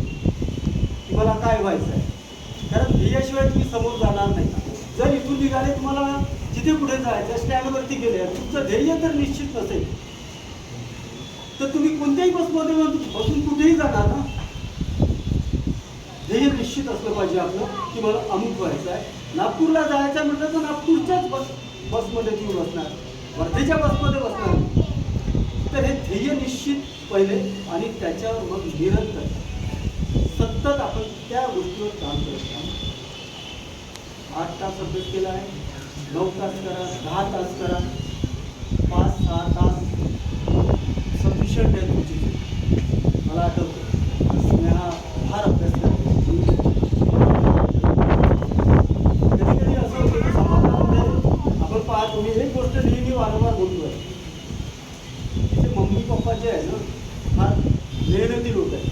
[SPEAKER 5] की मला काय व्हायचं आहे, कारण ध्येयाशिवाय तुम्ही समोर जाणार नाही. जर इथून निघाले तुम्हाला जिथे कुठे जायचं स्टँडवरती गेले, तुमचं ध्येय जर निश्चित नसेल तर तुम्ही कोणत्याही बसमध्ये बसून कुठेही जाणार ना. ध्येय निश्चित असलं पाहिजे आपलं की मला अमुक व्हायचं आहे. नागपूरला जायचं म्हटलं तर नागपूरच्याच बसमध्ये तुम्ही बसणार, वर्धेच्या बसमध्ये बसणार. तर हे ध्येय निश्चित पहिले आणि त्याच्यावर मग निरंतर सतत आपण त्या गोष्टीवर काम करत आहोत. 8 तास अभ्यास केला आहे, 9 तास करा, 10 तास करा, 5-6 तास सफिशियंट आहे तुमची. मला आठवतं स्नेहा फार अभ्यास करते. कधी कधी असं होतं की समाजामध्ये आपण पाहतो, मी एक गोष्ट नेहमी वारंवार बोलतोय, तिचे मम्मी पप्पा जे आहे ना फार मेहनती लोक आहेत.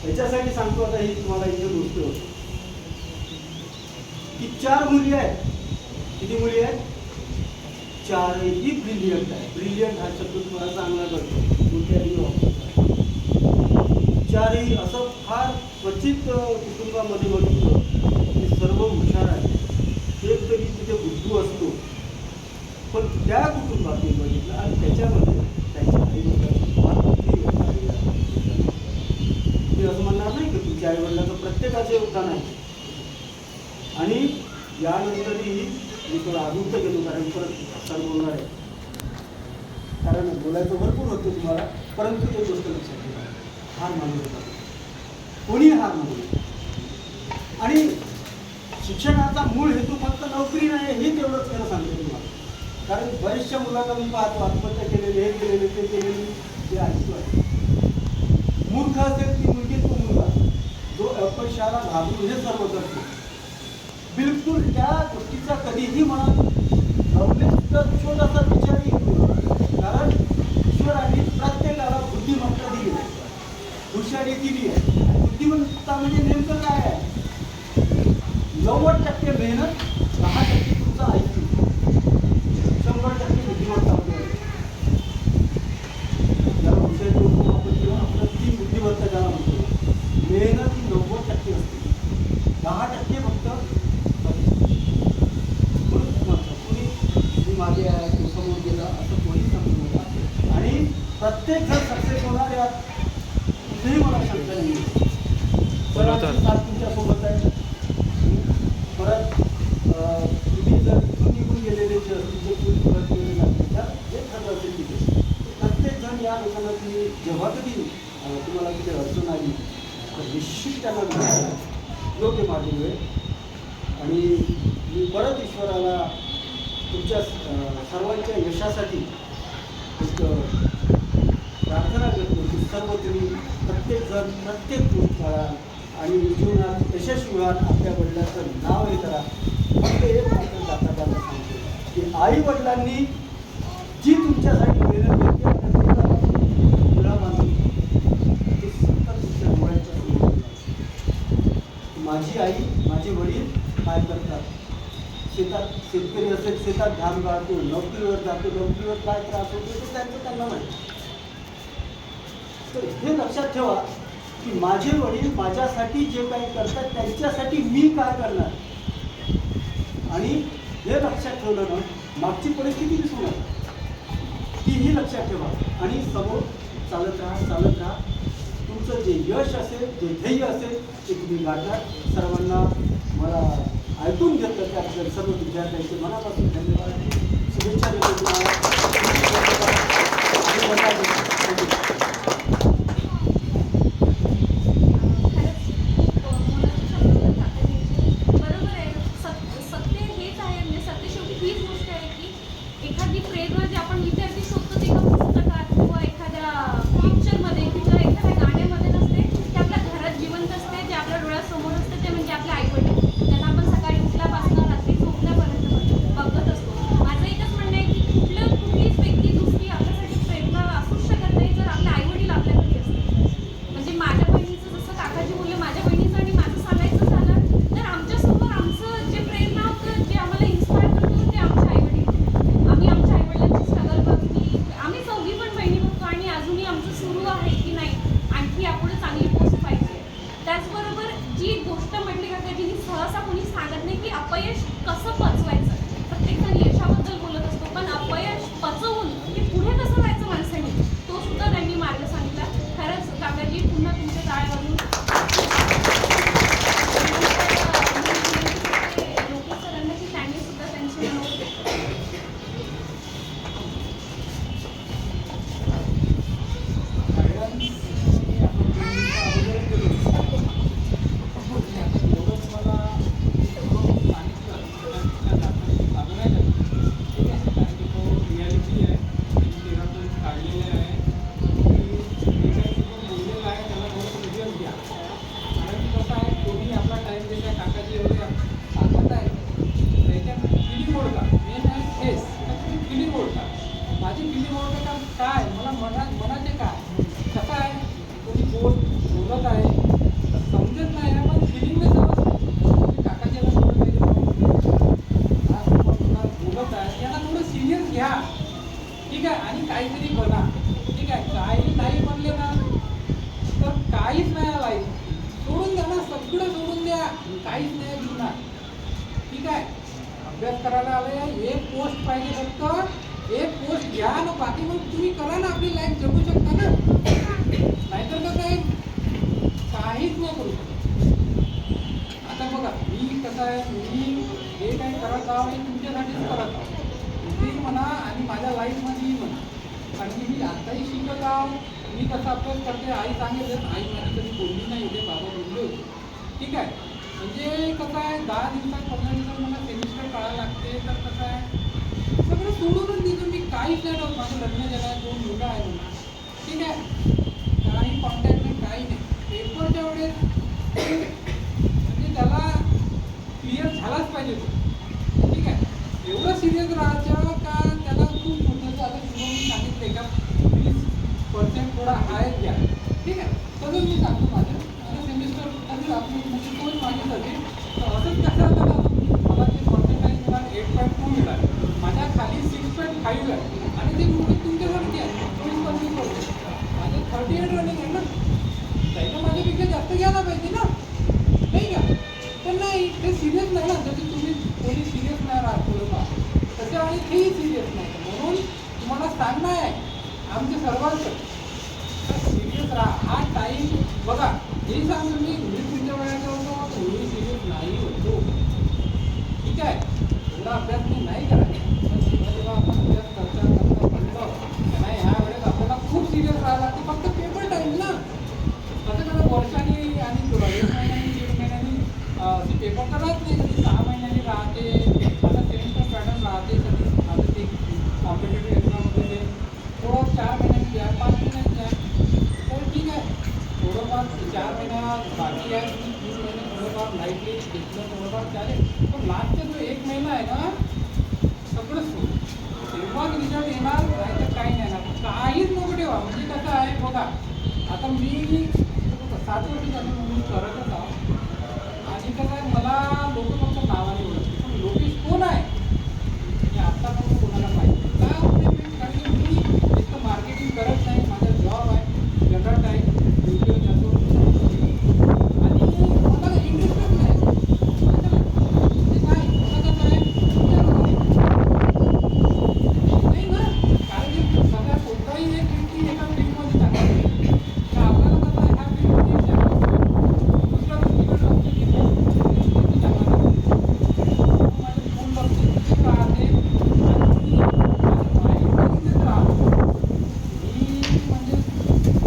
[SPEAKER 5] याच्यासाठी सांगतो आता ही तुम्हाला इथे गोष्ट होती की 4 मुली आहेत. किती मुली आहेत? 4ही ब्रिलियंट आहे. ब्रिलियंट हा शब्द तुम्हाला चांगला कळतो, मोठ्याने वापरतो. 4ही असं फार क्वचित कुटुंबामध्ये बघितलं की सर्व हुशार आहे. एक तरी तिथे बुद्धू असतो, पण त्या कुटुंबात मी बघितलं आणि त्याच्यामध्ये त्यांच्या आईवडिलांची फार मोठी योगदान आहे. मी असं म्हणणार नाही की तुमच्या आईवडिलांचं प्रत्येकाचं योगदान आहे. आणि यानंतरही मी थोडं आधुनिक गेलो, कारण परत सर बोलणार आहे, कारण बोलायचं भरपूर होतं तुम्हाला, परंतु एक गोष्ट लक्षात ठेवा, हार मानू नका, कोणी हार मानू नका. आणि शिक्षणाचा मूळ हेतू फक्त नोकरी नाही हे तेवढंच खरं सांगतो तुम्हाला. कारण बऱ्याचशा मुलांना मी पाहतो आत्महत्या केलेले, हे केलेले, ते केलेले, जे ऐकतो आहे. मूर्ख असेल ती मुलगी, तो मुलगा जो अपयशाला घाबरून हे सर्व करतो, बिलकुल त्या गोष्टीचा कधीही मनात लवलेशचा छोटासा विचारही करू. कारण ईश्वराने प्रत्येकाला बुद्धिमत्ता दिली आहे, हुशारी दिली आहे. आणि बुद्धिमत्ता म्हणजे नेमकं काय आहे? 90% मेहनत, 10% तुमचा IQ, 100% बुद्धिमत्ता आपल्याला. ज्याला हुशारी बोलतो आपण किंवा आपलं ती बुद्धिमत्ता ज्याला म्हणतो. मेहनत ही 90% असते, 10% फक्त कुणी मागे आहे की समोर गेला असं कोणी सांगू नका. आणि प्रत्येक जण सक्सेस होणार यात कुठेही मला शंका नाही. सरांची साथ तुमच्यासोबत आहे. परत तुम्ही जर इथून निघून गेलेले जे असतील, जे पूर्वी परत गेलेले असतील, त्या जे ठरलं असेल तिथे प्रत्येक जण या लोकांना तुम्ही जेव्हा कधी तुम्हाला तिथे अडचण आली तर निश्चित त्यांना योग्य मार्ग मिळेल. आणि मी परत ईश्वराला तुमच्या सर्वांच्या यशासाठी एक प्रार्थना करतो की सर्व तुम्ही प्रत्येकजण प्रत्येक गोष्ट करा आणि जीवनात यशस्वी व्हाल. आपल्या वडिलांचं नाव हे करा. फक्त एक मात्र जाता जाता सांगतो की आई वडिलांनी जी तुमच्यासाठी मेहनत घेतली मुला बांधून ते सतत तुमच्या डोळ्यांच्या समोर येतात. माझी आई माझे वडील काय करतात? शेतात शेतकरी असेल, शेतात धान गाळतो, नोकरीवर जातो, नोकरीवर काय त्रास होतो ते त्यांना माहिती. तर हे लक्षात ठेवा की माझे वडील माझ्यासाठी जे काही करतात त्यांच्यासाठी मी काय करणार. आणि हे लक्षात ठेवलं ना, मागची परिस्थिती दिसून तीही लक्षात ठेवा आणि समोर चालत राहा. तुमचं जे यश असेल, जे ध्येय असेल ते तुम्ही गाठणार. सर्वांना मला ऐकून घेतलं त्याबद्दल सर्व विद्यार्थ्यांचे मनापासून धन्यवाद, शुभेच्छा देतो तुम्हाला.
[SPEAKER 1] बरोबर आहे. सत्य हेच आहे. म्हणजे सत्य शेवटी हीच गोष्ट आहे की एखादी प्रेरणा जी आपण विद्यार्थी शोधतो ते एका पुस्तकात किंवा एखाद्या पिक्चरमध्ये किंवा एखाद्या गाण्यामध्ये नसते. ते आपल्या घरात जिवंत असते, जे आपल्या डोळ्यासमोर असते, ते म्हणजे आपले आईवडील. त्यांना आपण सकाळी उठल्यापासून रात्री झोपल्यापर्यंत बघत असतो. माझं एकच म्हणणं आहे की कुठलीच व्यक्ती दुसरी आपल्यासाठी प्रेरणा असूच शकत नाही जर आपले आईवडील आपल्याकडे असतील. म्हणजे माझ्या बहिणीचं जसं काकाजी बोलले, माझ्या बहिणीचं आणि माझं सांगायचं झालं तर आमच्यासमोर आमचं जे प्रेरणा होतं, जे आम्हाला इन्स्पायर करतो ते आमचे आईवडील. आम्ही आमच्या आईवडिलांची स्ट्रगल बघली. आम्ही 4 पण बहिणी बघतो आणि अजूनही आमचं सुरू आहे की नाही आणखी यापुढे चांगली पोस्ट पाहिजे. त्याचबरोबर जी गोष्ट म्हटली काकाजींनी, सहसा कोणी सांगत नाही की अपयश कसं पचवायचं. प्रत्येकजण यशाबद्दल बोलत असतो, पण अपयश पचवून की पुढे कसं जायचं माणसाने, तो सुद्धा त्यांनी मार्ग सांगितला. खरंच काकाजी, पुन्हा तुमच्या टाळ्या वाजून लोकेश सरांना की त्यांनी सुद्धा त्यांचे
[SPEAKER 3] माझी फिलिंग ओळखं काम काय, मला मनाचे काय, कसं आहे, कोणी बोलत आहे समजत नाही आहे, पण फिलिंग नाही समजत. काकाजीला बोलत आहे याला थोडं सिरियस घ्या, ठीक आहे, आणि काहीतरी बना, ठीक आहे. काही नाही म्हणले ना तर काहीच नाही लाईफ, सोडून द्या ना, सगळं सोडून द्या, काहीच नाही जीवनात, ठीक आहे. अभ्यास करायला आले, एक पोस्ट पाहिजे, फक्त एक पोस्ट घ्या ना, बाकी मग तुम्ही करा ना, आपली लाईफ जगू शकता ना. नाहीतर कसं आहे, काहीच नाही करू शकत. आता बघा, मी कसं आहे, मी हे काही करत आहो हे तुमच्यासाठीच करत आहो, तुम्ही म्हणा आणि माझ्या लाईफमध्येही म्हणा. कारण की मी आत्ताही शिकत आहो, मी कसा अभ्यास करते, आई सांगेल, आई माझी कधी बोलली नाही होते, बाबा बोलले होते, ठीक आहे. म्हणजे कसं आहे, 10 दिवसात 15 दिवसात मला सेमिस्टर काढायला लागते, तर कसं आहे सगळं सोडूनच दिलं. मी काहीच नाही ठेवत, माझं लग्न झालं आहे, 2 मुलं आहे मला, ठीक आहे. काही कॉन्टॅक्ट नाही, काही नाही. पेपरच्या वेळेस म्हणजे त्याला क्लिअर झालाच पाहिजे तो, ठीक आहे. एवढं सिरियस राहायचं त्याच्यात एका 20% थोडा हाय घ्या, ठीक आहे. तसंच मी सांगतो माझं सेमिस्टर कधी आपली म्हणजे तोच मागितलं होते, तर असंच कसं होतं मला जे पर्सेंटाईज मिळालं 8.2 मिळाले, माझ्या खाली 6.5 आहे आणि ते मुलं तुमच्यासारखी आहे 24-25%. माझे 38 रनिंग आहे ना, त्याला माझ्यापेक्षा जास्त घ्यायला पाहिजे ना, नाही का? पण नाही, ते सिरियस नाही ना, जसे तुम्ही कोणी सिरियस नाही राहत थोडंफार तसे आणि तेही सिरियस नाही. म्हणून तुम्हाला सांगणं आहे आमच्या सर्वांचं सिरियस राहा. हा टाईम बघा, हे सांगतो मी तुमच्या वेळाचा होतो, मी सिरियस नाही होतो, ठीक आहे. एवढा अभ्यास मी नाही करायचा, पण जेव्हा आपण अभ्यास करता म्हणलं नाही ह्या वेळेस आपल्याला खूप सिरियस राहायला लागते. फक्त पेपर टाईम ना, असं कसं वर्षाने आणि 1 महिन्यानी 1.5 महिन्यानी ते पेपर तर राहत नाही, कधी 6 महिन्यांनी राहते, आता सेमिस्टर पॅटर्न राहते, कधी आता ते कॉम्पिटेटिव्ह एक्झाममध्ये ते थोडं 4 महिन्यांनी घ्या, 5 महिन्यांनी घ्या, तर ठीक आहे. थोडंफार 4 महिना बाकी आहे, 3 महिने थोडंफार लाईटली घेतलं थोडंफार चालेल, पण लास्टचा जो 1 महिना आहे ना सगळं सोडून तेव्हा रिझल्ट येणार, नाही तर काही नाही येणार. काहीच नको ठेवा. म्हणजे कसं आहे बघा, आता मी 7 वर्ष झाली मी करतच आहो आणि कसं आहे मला लोक फक्त नावाने ओळखते, पण लोकेश कोण आहे हे आत्तापर्यंत कोणाला माहिती नाही. काय होते कारण की मी एक तर मार्केटिंग करत नाही, माझा जॉब आहे जनरल टाईम ड्युटीवर जातो आणि मला इंटरेस्टच नाही. म्हणजे काय मला कसं आहे नाही ना, कारण की सगळ्या कोणताही एक व्यक्ती एका फील्डमध्ये टाकत नाही, तर आपल्याला कसं आहे ह्या फील्डमध्ये दुसऱ्या गोष्टीकडे लक्ष घेतो मी टाकणार माझं फुल लक्ष तिथेच राहते आणि माझं माइंड तिथेच राहतो. मी म्हणजे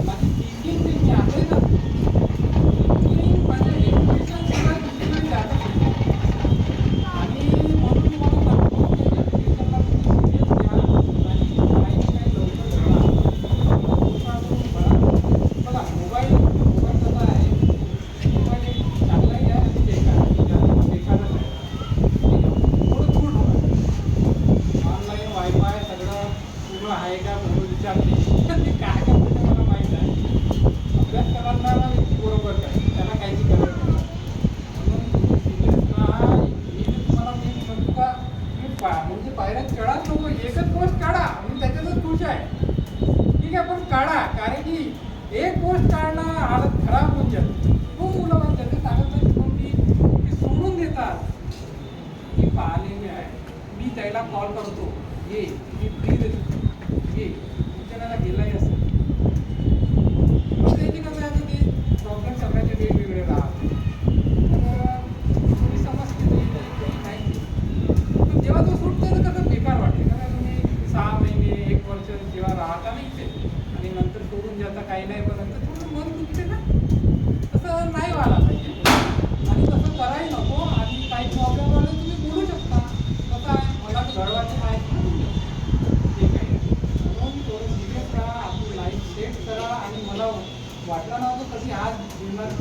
[SPEAKER 3] माझी थिंकिंग जी आहे ना, मी माझं एज्युकेशन सुद्धा दुसरीकडे जात असते आणि म्हणून मी मला सांगतो की एज्युकेशनला तुम्ही सिरियस घ्या आणि काही लवकर करा. बघा मोबाईल कसा आहे, मोबाईल एक चांगलाही आहे आणि बेकार आहे, जास्त बेकारच आहे, ठीक आहे. थोडं दूर ठेवा. ऑनलाईन वायफाय सगळं पूर्ण आहे का म्हणून विचारते ते काय करते ते मला माहीत आहे. अभ्यास करणारा व्यक्ती बरोबर काय त्याला काहीची गरज नाही. म्हणून सिरियस राहा. मी तुम्हाला मी म्हणतो का म्हणजे पायऱ्यात चढाच नको, एकच पोस्ट काढा आणि त्याच्यातच खुश आहे, ठीक आहे. पण काढा, कारण की एक पोस्ट काढणं हालत खराब होऊन जाते. खूप मुलं त्याचे सांगत नाही म्हणून ती सोडून देतात. मी पाहिलेले आहे, मी त्याला कॉल करतो ये मी फ्री देतो ये विचारायला गेलाही असेल, पण त्याची कसं आहे ते प्रॉब्लेम सगळ्याचे वेगवेगळे राहते. तर तुम्ही समजते ते नाही, पण जेव्हा तो सुटते तर कसं बेकार वाटते. कारण तुम्ही 6 महिने 1 वर्ष जेव्हा राहता निघते आणि नंतर सोडून जाता काही नाही, पण नंतर थोडं मन दुखते ना, तसं नाही व्हायला पाहिजे आणि तसं करायला नको. आणि काही प्रॉब्लेम आले तुम्ही बोलू शकता, कसं आहे मला घडवायचं आहे ना तुमचं, ठीक आहे. म्हणून थोडं सिरियस राहा, आपली लाईफ सेट करा. आणि मला वाटलं नव्हतं कधी आज जीवनात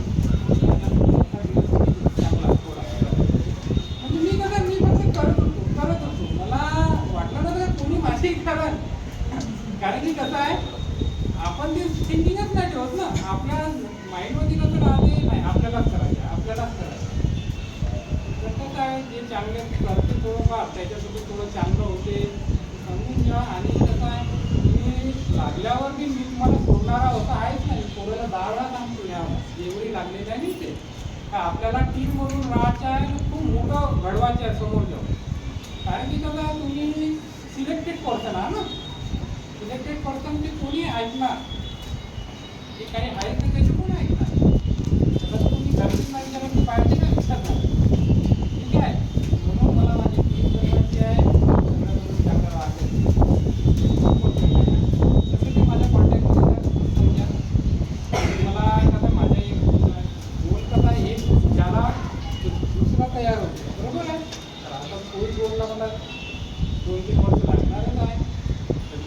[SPEAKER 3] चांगला थोडा म्हणजे मी कसं मी फक्त करत होतो मला वाटलं नव्हतं का कोणी माझी कारण. कारण की कसं आहे आपण ते थिंकिंगच नाही ठेवत ना, आपल्या माइंडमध्ये कसं राहते नाही आपल्यालाच करायचं आहे, आपल्यालाच करायचं आहे. तर कसं आहे जे चांगले करते थोडंफार त्याच्यासोबत थोडं चांगलं होते समजून घ्या. आणि कसं आहे मी लागल्यावर मी तुम्हाला सोडणारा होता आहेच नाही, पोराला 10 वेळा सांगतो यावर एवढी लागलेली आहे नाही ते का आपल्याला टीम म्हणून राहायचं आहे आणि खूप मोठं घडवायचं आहे समोर जाऊन. कारण की कसं आहे तुम्ही सिलेक्टेड पर्सन आहात ना, सिलेक्टेड पर्सन ते कोणी ऐकणार, ते काही आहे ते त्याचे कोण ऐकणार. तर तुम्ही घरचीच नाही करत तर बाहेरचे काय विचारणार, ठीक आहे. म्हणून मला माझी टीम बनवायची आहे, सगळं चांगलं राहते. तसं ते माझ्या कॉन्टॅक्टमध्ये समजा मला कसं माझ्या एक गोल कसा एक झाला दुसरा तयार होतो, बरोबर आहे. तर आता तोच गोलला मला 2-3 वर्ष लागणारच आहे.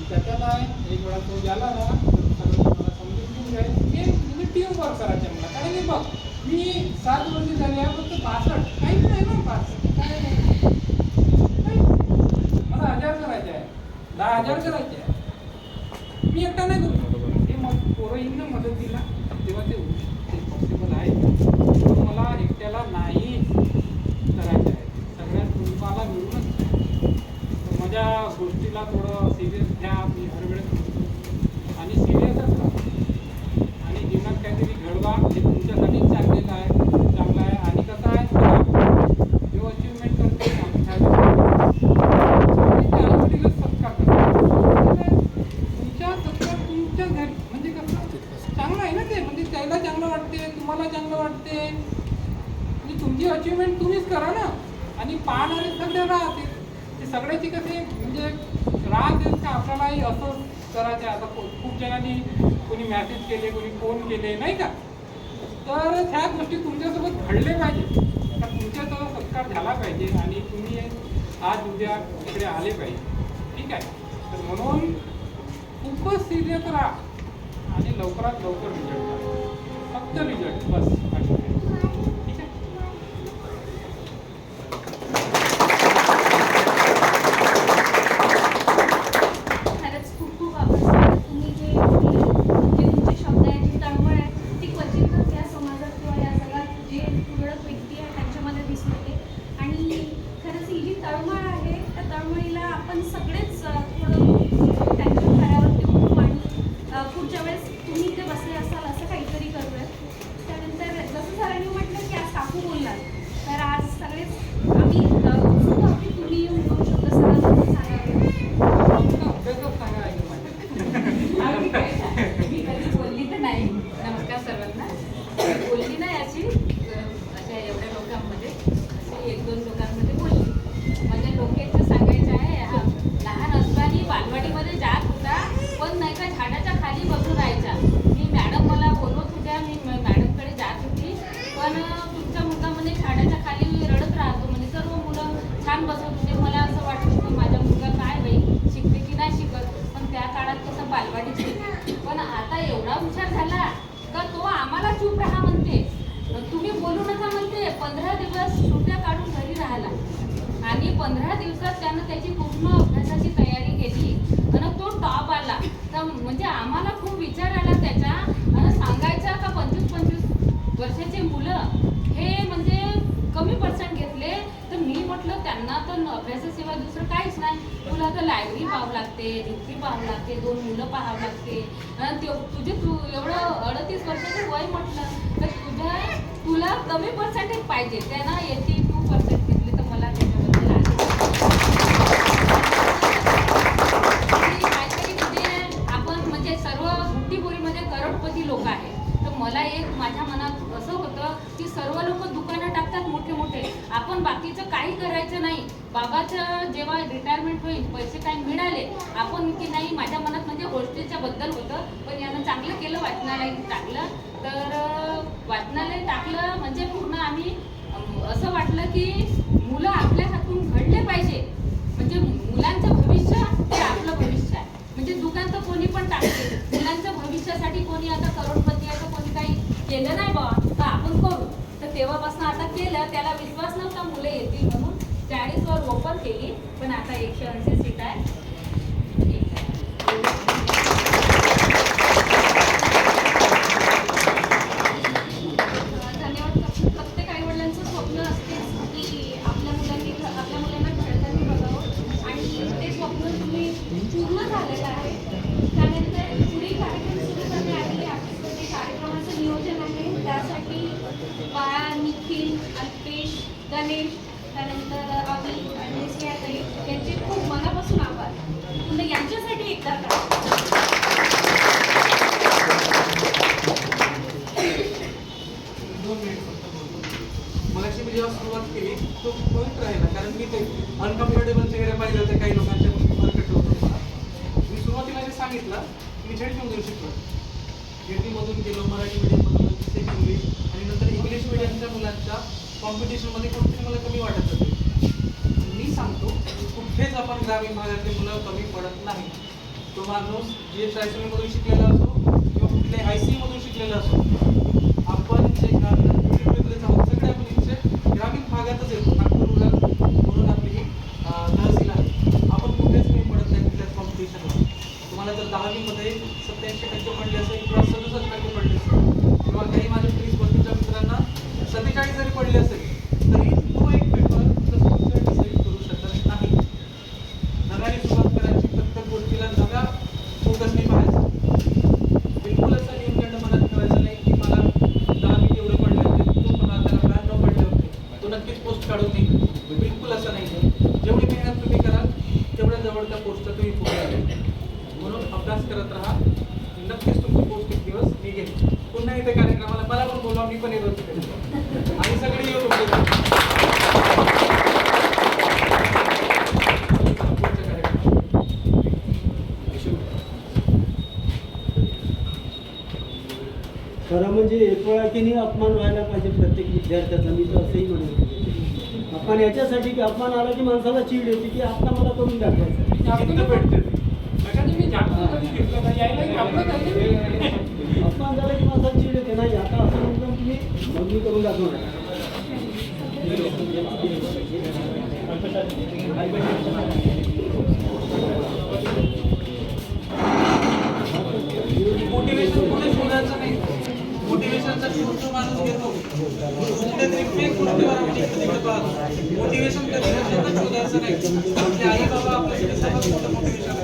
[SPEAKER 3] त्याच्यात आहे एक वेळा तो झाला ना तर सगळं मला समजून घेऊन जाईल की म्हणजे टीम वर्क करायचं मला. कारण की बघ मी 7 वर्ष झाली आहे फक्त 62 काहीच नाही ना, 62 काय नाही मला 1000 करायचे आहे, 10,000 करायचे आहे. थोडं सिरियस घ्या, मी हर वेळेस म्हणतो. आणि सिरियसच राहा आणि जीवनात काहीतरी घडवा, हे तुमच्यासाठी चांगलं आहे. आणि कसं आहे जो अचिव्हमेंट करते आईवडीलच सत्कार करतात. तुमच्या सत्कार तुमच्या घरी म्हणजे कसं चांगलं आहे ना ते, म्हणजे त्याला चांगलं वाटते, तुम्हाला चांगलं वाटते. म्हणजे तुमची अचिव्हमेंट तुम्हीच करा ना. आणि पाहणारे सगळे राहते, ते सगळ्याची कसे म्हणजे राहतेच का आपल्यालाही असं करायचं. आता खूप जणांनी कोणी मॅसेज केले, कोणी फोन केले नाही का, तर ह्या गोष्टी तुमच्यासोबत घडले पाहिजे का, तुमच्यासोबत सत्कार झाला पाहिजे आणि तुम्ही आज उद्या इकडे आले पाहिजे. ठीक आहे. तर म्हणून खूपच सिरियस राहा आणि लवकरात लवकर रिझल्ट करा. फक्त रिझल्ट बस. ठीक आहे.
[SPEAKER 1] खरंच खूप खूप आभार सर. तुम्ही जे म्हणजे तुमचे शब्द आहे, जी तळमळ आहे, ती क्वचितच या समाजात किंवा या जगात जे तुरळक व्यक्ती आहे त्यांच्यामध्ये दिसून येते. आणि खरंच ही जी तळमळ आहे, त्या तळमळीला आपण सगळेच थोडं त्यांच्या खऱ्यावरती उठू आणि पुढच्या वेळेस तुम्ही इथे बसले असाल असं काहीतरी करूया. त्यानंतर जसं सरांनी म्हटलं की आज काकू बोलणार, तर आज सगळेच आम्ही उत्सुक आहोत की तुम्ही येऊन 2 शब्द सरांना सांगावे.
[SPEAKER 3] फक्त अभ्यासच सांगा ऐकलं पाहिजे.
[SPEAKER 6] मी कधी बोलली तर नाही. नमस्कार सर्वांना. बोलली नाही अशी अशा एवढ्या लोकांमध्ये, अशी 1-2 लोकांमध्ये बोलली. माझ्या डोक्याचं सांगायचं आहे, हा लहान असताना बालवाडीमध्ये जात होता, पण नाही का झाडाच्या खाली बसून राहायचा. मी मॅडम मला बोलवत होत्या, मी मॅडमकडे जात होती, पण तुमचा मुलगा म्हणे झाडाच्या खाली रडत राहतो म्हणे. सर्व मुलं छान बसत होते. मला असं वाटलं की माझा मुलगा काय बाई शिकते की नाही शिकत. पण त्या काळात कसं बालवाडीच होती. पण आता एवढा हुशार झाला का तो आम्हाला चूप राहा म्हणते, तुम्ही बोलू नका म्हणते. 15 दिवस सुट्ट्या काढून घरी राहिला आणि 15 दिवसात त्यानं त्याची पूर्ण अभ्यासाची तयारी केली आणि तो टॉप आला. तर म्हणजे आम्हाला खूप विचार आला त्याचा. आणि सांगायचा का 25-25 वर्षाचे मुलं हे म्हणजे कमी पर्सेंट घेतले. तर मी म्हटलं त्यांना तर अभ्यासाशिवाय दुसरं काहीच नाही. तुला तर लायब्ररी पाहावं लागते, डिग्री पाहावं लागते, 2 मुलं पाहावं लागते. तू एवढं 38 वर्षाचं वय म्हटलं तर तुला कमी पर्सेंटेज पाहिजे. त्यानं 82% घेतले. तर मला त्याच्याबद्दल काहीतरी म्हणजे आपण म्हणजे सर्व बुट्टीबोरीमध्ये करोडपती लोक आहे. तर मला एक माझ्या मनात असं होतं की सर्व लोक दुकानं टाकतात मोठे मोठे, आपण बाकीचं काही करायचं नाही. बाबाचं जेव्हा रिटायरमेंट होईल, पैसे काही मिळाले आपण की नाही, माझ्या मनात म्हणजे हॉस्टेलच्या बद्दल होतं. पण यानं चांगलं केलं, वाचनालय टाकलं. तर वाचनालय टाकलं म्हणजे पूर्ण आम्ही असं वाटलं की मुलं आपल्या हातून घडले पाहिजे. म्हणजे मुलांचं भविष्य हे आपलं भविष्य आहे. म्हणजे दुकान तर कोणी पण टाकते, मुलांच्या भविष्यासाठी कोणी आता करोडपती आहे तर कोणी काही केलं नाही बा, तर आपण करू. तर तेव्हापासून आता केलं. त्याला विश्वास नव्हता मुलं येतील म्हणून 40 वर ओपन केली, पण आता 180 सीट आहे.
[SPEAKER 1] धन्यवाद. प्रत्येक आईवडिलांचं स्वप्न असतेच की आपल्या मुलांना घडताना बघावं आणि ते स्वप्न तुम्ही पूर्ण झालेलं आहे. त्यानंतर पुढील कार्यक्रम सुरू करण्याआधी आपल्याकडे कार्यक्रमाचं नियोजन आहे. त्यासाठी बाळा, निखिल, अल्पेश, गणेश, त्यानंतर अभि आणि स्नेहाताई यांचे खूप मनापासून आभार. पुन्हा यांच्यासाठी एकदा करा.
[SPEAKER 4] मगाशी मी जेव्हा सुरुवात केली तो पॉईंट राहिला, कारण मी ते अनकम्फर्टेबल चेहरे पाहिले होते काही लोकांच्या गोष्टी मार्केट होतं मला. मी सुरुवातीला जे सांगितलं मी झेडपीमधून शिकलो, झेडपीमधून गेलो, मराठी मीडियममधून सेम इंग्लिश आणि नंतर इंग्लिश मिडियमच्या मुलांच्या कॉम्पिटिशनमध्ये कुठेतरी मला कमी वाटत होते. मी सांगतो कुठेच आपण ग्रामीण भागातले मुलं कमी पडत नाही. तो माणूस GH रायसोनीमधून शिकलेला असो किंवा कुठल्याही ICE मधून शिकलेला असो, आपण जे ग्रामीण आहोत सगळे आपण इथे ग्रामीण भागातच येतो. नागपूर म्हणून आपली ही तहसील आहे. आपण कुठेच कमी पडत नाही कुठल्याच कॉम्पिटिशनला. तुम्हाला जर 10वीमध्ये 87% पडले असेल किंवा 67% पडले असेल किंवा काही माझ्या 30-32 मित्रांना 47 जरी पडले असेल तरी तो एक पेपर डिसाईड करू शकत नाही. नव्याने सुरुवात करायची नक्कीच पोस्ट काढून नाही, बिलकुल असं नाही आहे. जेवढी मेहनत तुम्ही कराल तेवढ्या जवळच्या पोस्टला तुम्ही पोहोचाल. म्हणून अभ्यास करत राहा, नक्कीच तुमची पोस्ट एक दिवस निघेल. पुन्हा इथे कार्यक्रमाला मला पण बोलवा, मी पण येतो तिथे आणि सगळे येऊ तुमच्या
[SPEAKER 5] खरं म्हणजे एकोळाकीने अपमान व्हायला पाहिजे प्रत्येक विद्यार्थ्याचा. मी तर असंही म्हणतो अपमान याच्यासाठी की अपमान आला की माणसाला चीड येते की आता मला करून दाखवायचं. अपमान झाला की माणसाला चीड येते नाही आता असं म्हणतो तुम्ही मग मी करून दाखवणार.
[SPEAKER 4] मोटिवेशन कुठे शोधायचं नाही. मोटिवेशनचा शोध जो माणूस घेतो कुठेतरी फेक गोष्टीवर आपण इकडे पाहतो. मोटिवेशन कधी कशाला शोधायचं नाही. आपले आई बाबा आपल्यासाठी सर्वात मोठं मोटिवेशन आहे.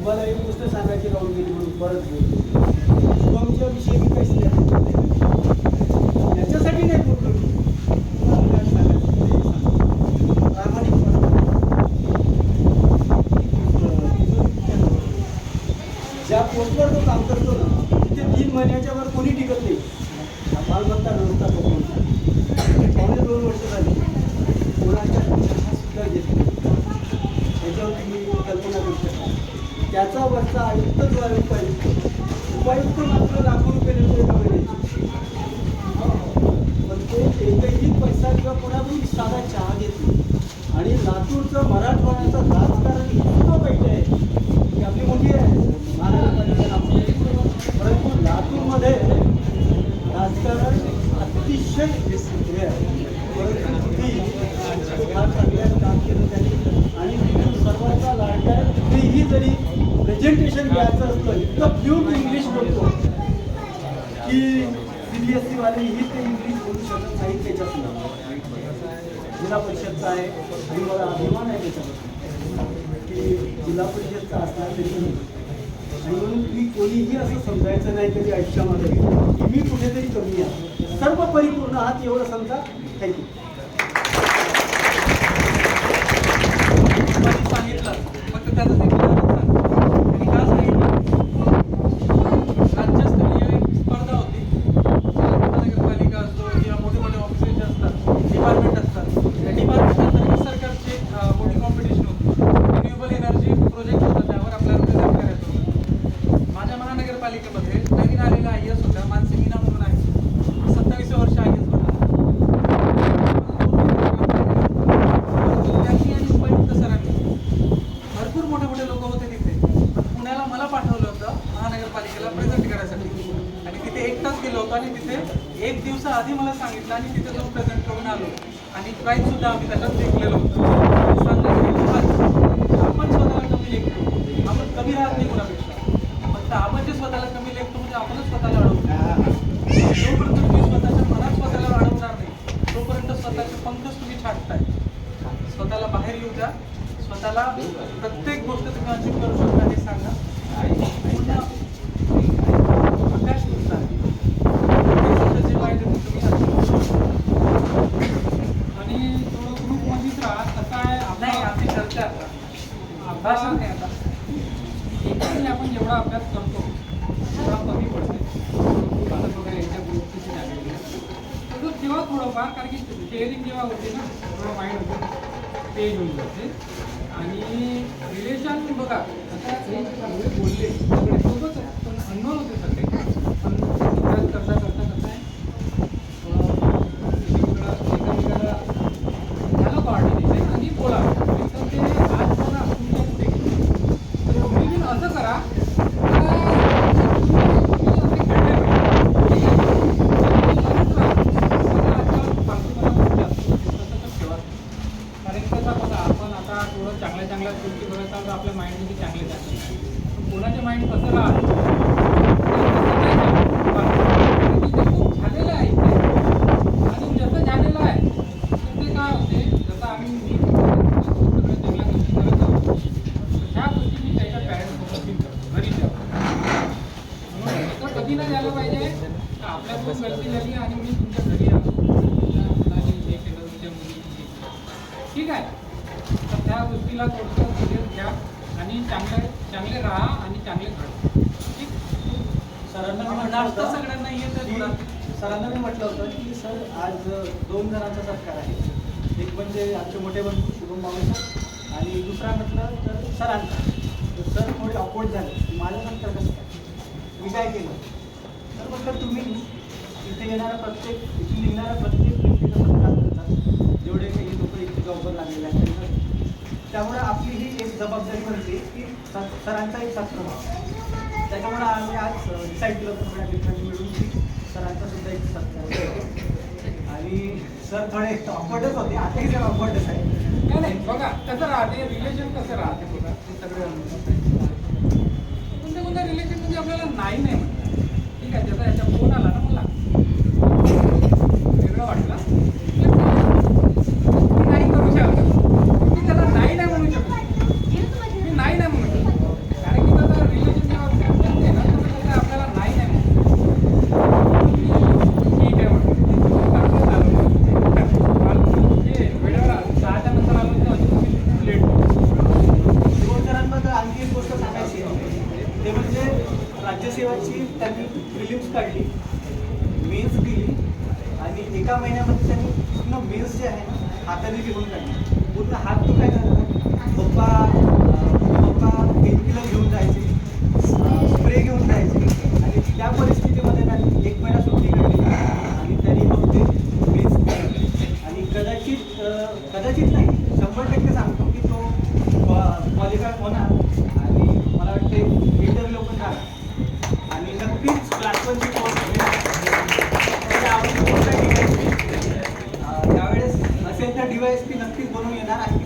[SPEAKER 5] तुम्हाला एक गोष्ट सांगायची राहून गेली म्हणून परत बोलतो. शुभमच्या विषयी मी काहीच नाही याच्यासाठी नाही बोलतो मी. ज्या पोस्टवर तो काम करतो ना तिथे 3 महिन्याच्या वर कोणी टिकत नाही. मालमत्ता व्यवस्थापक पावणे 2 वर्ष झाली कोणाच्या सुद्धा घेत नाही. त्याच्यावर तुम्ही कल्पना करू शकता. त्याचा वरचा आयुक्त जो आहे उपायुक्त मात्र लाखो रुपये देतो एका महिन्याची. पण ते एकही पैसा किंवा कोणाकडून साधा चहा घेत नाही. आणि लातूरचं मराठवाड्याचं राजकारण इतकं वाईट आहे की आपली मोठी आहे महानगरपालिका आपली, परंतु लातूरमध्ये राजकारण अतिशय हे आहे. परंतु फार चांगलं काम केलं त्यांनी तरीही ते इंग्लिश बोलू शकत नाही त्याच्यातून. जिल्हा परिषदचा आहे आणि मला अभिमान आहे त्याच्याबद्दल की जिल्हा परिषदचा असणार तरी. आणि म्हणून मी कोणीही असं समजायचं नाही तरी आयुष्यामध्ये की मी कुठेतरी कमी आहे. सर्व परिपूर्ण आहात एवढं समजा. थँक्यू.
[SPEAKER 4] सांगितलं फक्त त्याचं एक उदाहरण सांगतो. आणि का सांगितलं, राज्यस्तरीय एक स्पर्धा होती. महानगरपालिका असतो किंवा मोठे मोठे ऑफिसेस जे असतात, डिपार्टमेंट असतात, त्या डिपार्टमेंट सरकारची एक मोठी कॉम्पिटिशन होती. रिन्युएबल एनर्जी प्रोजेक्ट होता, त्यावर आपल्याला प्रेझेंट करायचं होतं. माझ्या महानगरपालिकेमध्ये नवीन आलेला IAS होता, मानसी मीना म्हणून आहे. 27 वर्ष IAS बनला. त्यांनी आणि उपयुक्त सरांनी भरपूर मोठे मोठे लोक होते तिथे. पुण्याला मला पाठवलं होतं महानगरपालिकेला प्रेझेंट करायसाठी. आणि तिथे एकटाच गेलो होतो आणि तिथे एक दिवसाआधी मला सांगितलं आणि तिथे जाऊन प्रेझेंट करून आलो. आणि प्राईज सुद्धा आम्ही त्याच्यात जिंकलेलो होतो. आपण स्वतःला कमी लेखतो, आपण कमी राहत नाही कुणापेक्षा. फक्त आपण जे स्वतःला कमी लेखतो म्हणजे आपणच स्वतःला अडवतो. जोपर्यंत तुम्ही स्वतःच्या मनात स्वतःला अडवणार नाही तोपर्यंत स्वतःचे पंखच तुम्ही छाटताय. स्वतःला बाहेर येऊ द्या. स्वतःला प्रत्येक गोष्ट तुम्ही अचीव करू शकता हे सांगा. पुन्हा आकाश तुमचा आहे. जे पाहिजे ते तुम्ही achieve करू शकता.
[SPEAKER 3] आणि थोडं ग्रुपमध्येच राहा. कसं आहे
[SPEAKER 4] नाही, आम्ही चर्चा आता भाषण नाही आता.
[SPEAKER 3] एकाने आपण जेवढा अभ्यास करतो तेवढा कमी पडते. आता बघा यांच्या ग्रुपची झालेली तसं तेव्हा थोडंफार, कारण की शेअरिंग जेव्हा होते ना थोडं माइंड होते ते घेऊन जाते. आणि रिलेशन बघा आता हे सगळे बोलले सगळे सोबत पण अननोन होते सगळे. पण अभ्यास करता करता कसं आहे एकामेकाला झालं कॉर्डिनेशन आणि बोला तर ते आज बघा तुमच्या कुठे गेले. तर तुम्ही पण असं करा कारण कसं बघा आपण आता थोडं चांगल्या चांगल्या गोष्टी करत आहोत तर आपल्या माइंडमध्ये चांगले जाते. पण कोणाचे माइंड कसं राहतं ते खूप झालेलं आहे इथे. आणि जसं झालेलं आहे तर ते काय होते जसं आम्ही सगळ्या चांगल्या गोष्टी करत आहोत ह्या गोष्टी मी त्याच्या पॅरेंट्ससोबत फील करतो घरी जेव्हा. म्हणून असं कधी नाही झालं पाहिजे आपल्याकडून गलती झाली आणि मी तुमच्या घरी आलो मुलाने हे केलं तुमच्या मुलीने ठीक आहे. तर त्या गोष्टीला थोडंसं सिरियस घ्या आणि चांगले राहा आणि चांगले घडा. ठीक.
[SPEAKER 5] सरांना मी म्हटलं
[SPEAKER 4] नाश्ता
[SPEAKER 5] होतं
[SPEAKER 4] सगळ्यांना येतं
[SPEAKER 5] की
[SPEAKER 4] थोडा.
[SPEAKER 5] सरांना मी म्हटलं होतं की सर आज 2 जणांचा सत्कार आहे. एक म्हणजे आमचे मोठे बंधू शुभम मावळे सर आणि दुसरा म्हटलं तर सरांचा. तर सर थोडे ऑकवर्ड झाले. माझं सत्कार कसं काय, मी काय केलं. तर म्हटलं तुम्ही इथे येणारा प्रत्येक इथून निघणारा प्रत्येक व्यक्तीचा सत्कार करतात जेवढे काही लोक इथे जॉबवर लागलेले आहेत त्यांना. त्यामुळे आपली ही एक जबाबदारी बनते की सरांचा एक सत्कार व्हावा. त्याच्यामुळे आम्ही आज डिसाईड केलं होतं सगळ्या मित्रांनी मिळून की सरांचा सुद्धा एक सत्कार करावा. आणि सर थोडे ऑकवर्डच होते, आताही सर ऑकवर्डच आहे.
[SPEAKER 3] नाही नाही बघा कसं राहते रिलेशन कसं राहते बघा ते सगळे कोणत्या रिलेशन म्हणजे आपल्याला नाही नाही म्हणतात. ठीक आहे. त्याचा याच्या फोन आला ना मला वेगळं वाटलं मी नाही करू शकत. मी त्याला नाही म्हणू शकत. मी नाही म्हणू शकत कारण की त्याचा रिलेशन जेव्हा बनते ना तर कसं आपल्याला नाही म्हणू ठीक आहे म्हणून हे वेळेवर 6च्या नंतर आलो तर अजून लेट
[SPEAKER 5] दोन सरांबद्दल आणखी एक गोष्ट सांगायची आहे ते म्हणजे राज्यसेवाची त्यांनी प्रिलिम्स काढली, मेन्स दिली आणि एका महिन्यामध्ये त्यांनी पूर्ण मेन्स जे आहे ना हाताने लिहून काढली. पूर्ण हात तो काय झाला पप्पा पेनकिलर घेऊन जायचे, स्प्रे घेऊन जायचे आणि त्या परिस्थितीमध्ये त्यांनी 1 महिना सुट्टी काढली आणि त्यांनी मग ते मेन्स दिली. आणि कदाचित नाही 100% सांगतो की तो क्वालिफाय होणार आणि मला वाटते इंटरव्ह्यू पण झाला आणि नक्कीच क्लास 1ची पोस्ट त्यावेळेस असेल तर DYSP नक्कीच बनवून येणार आणि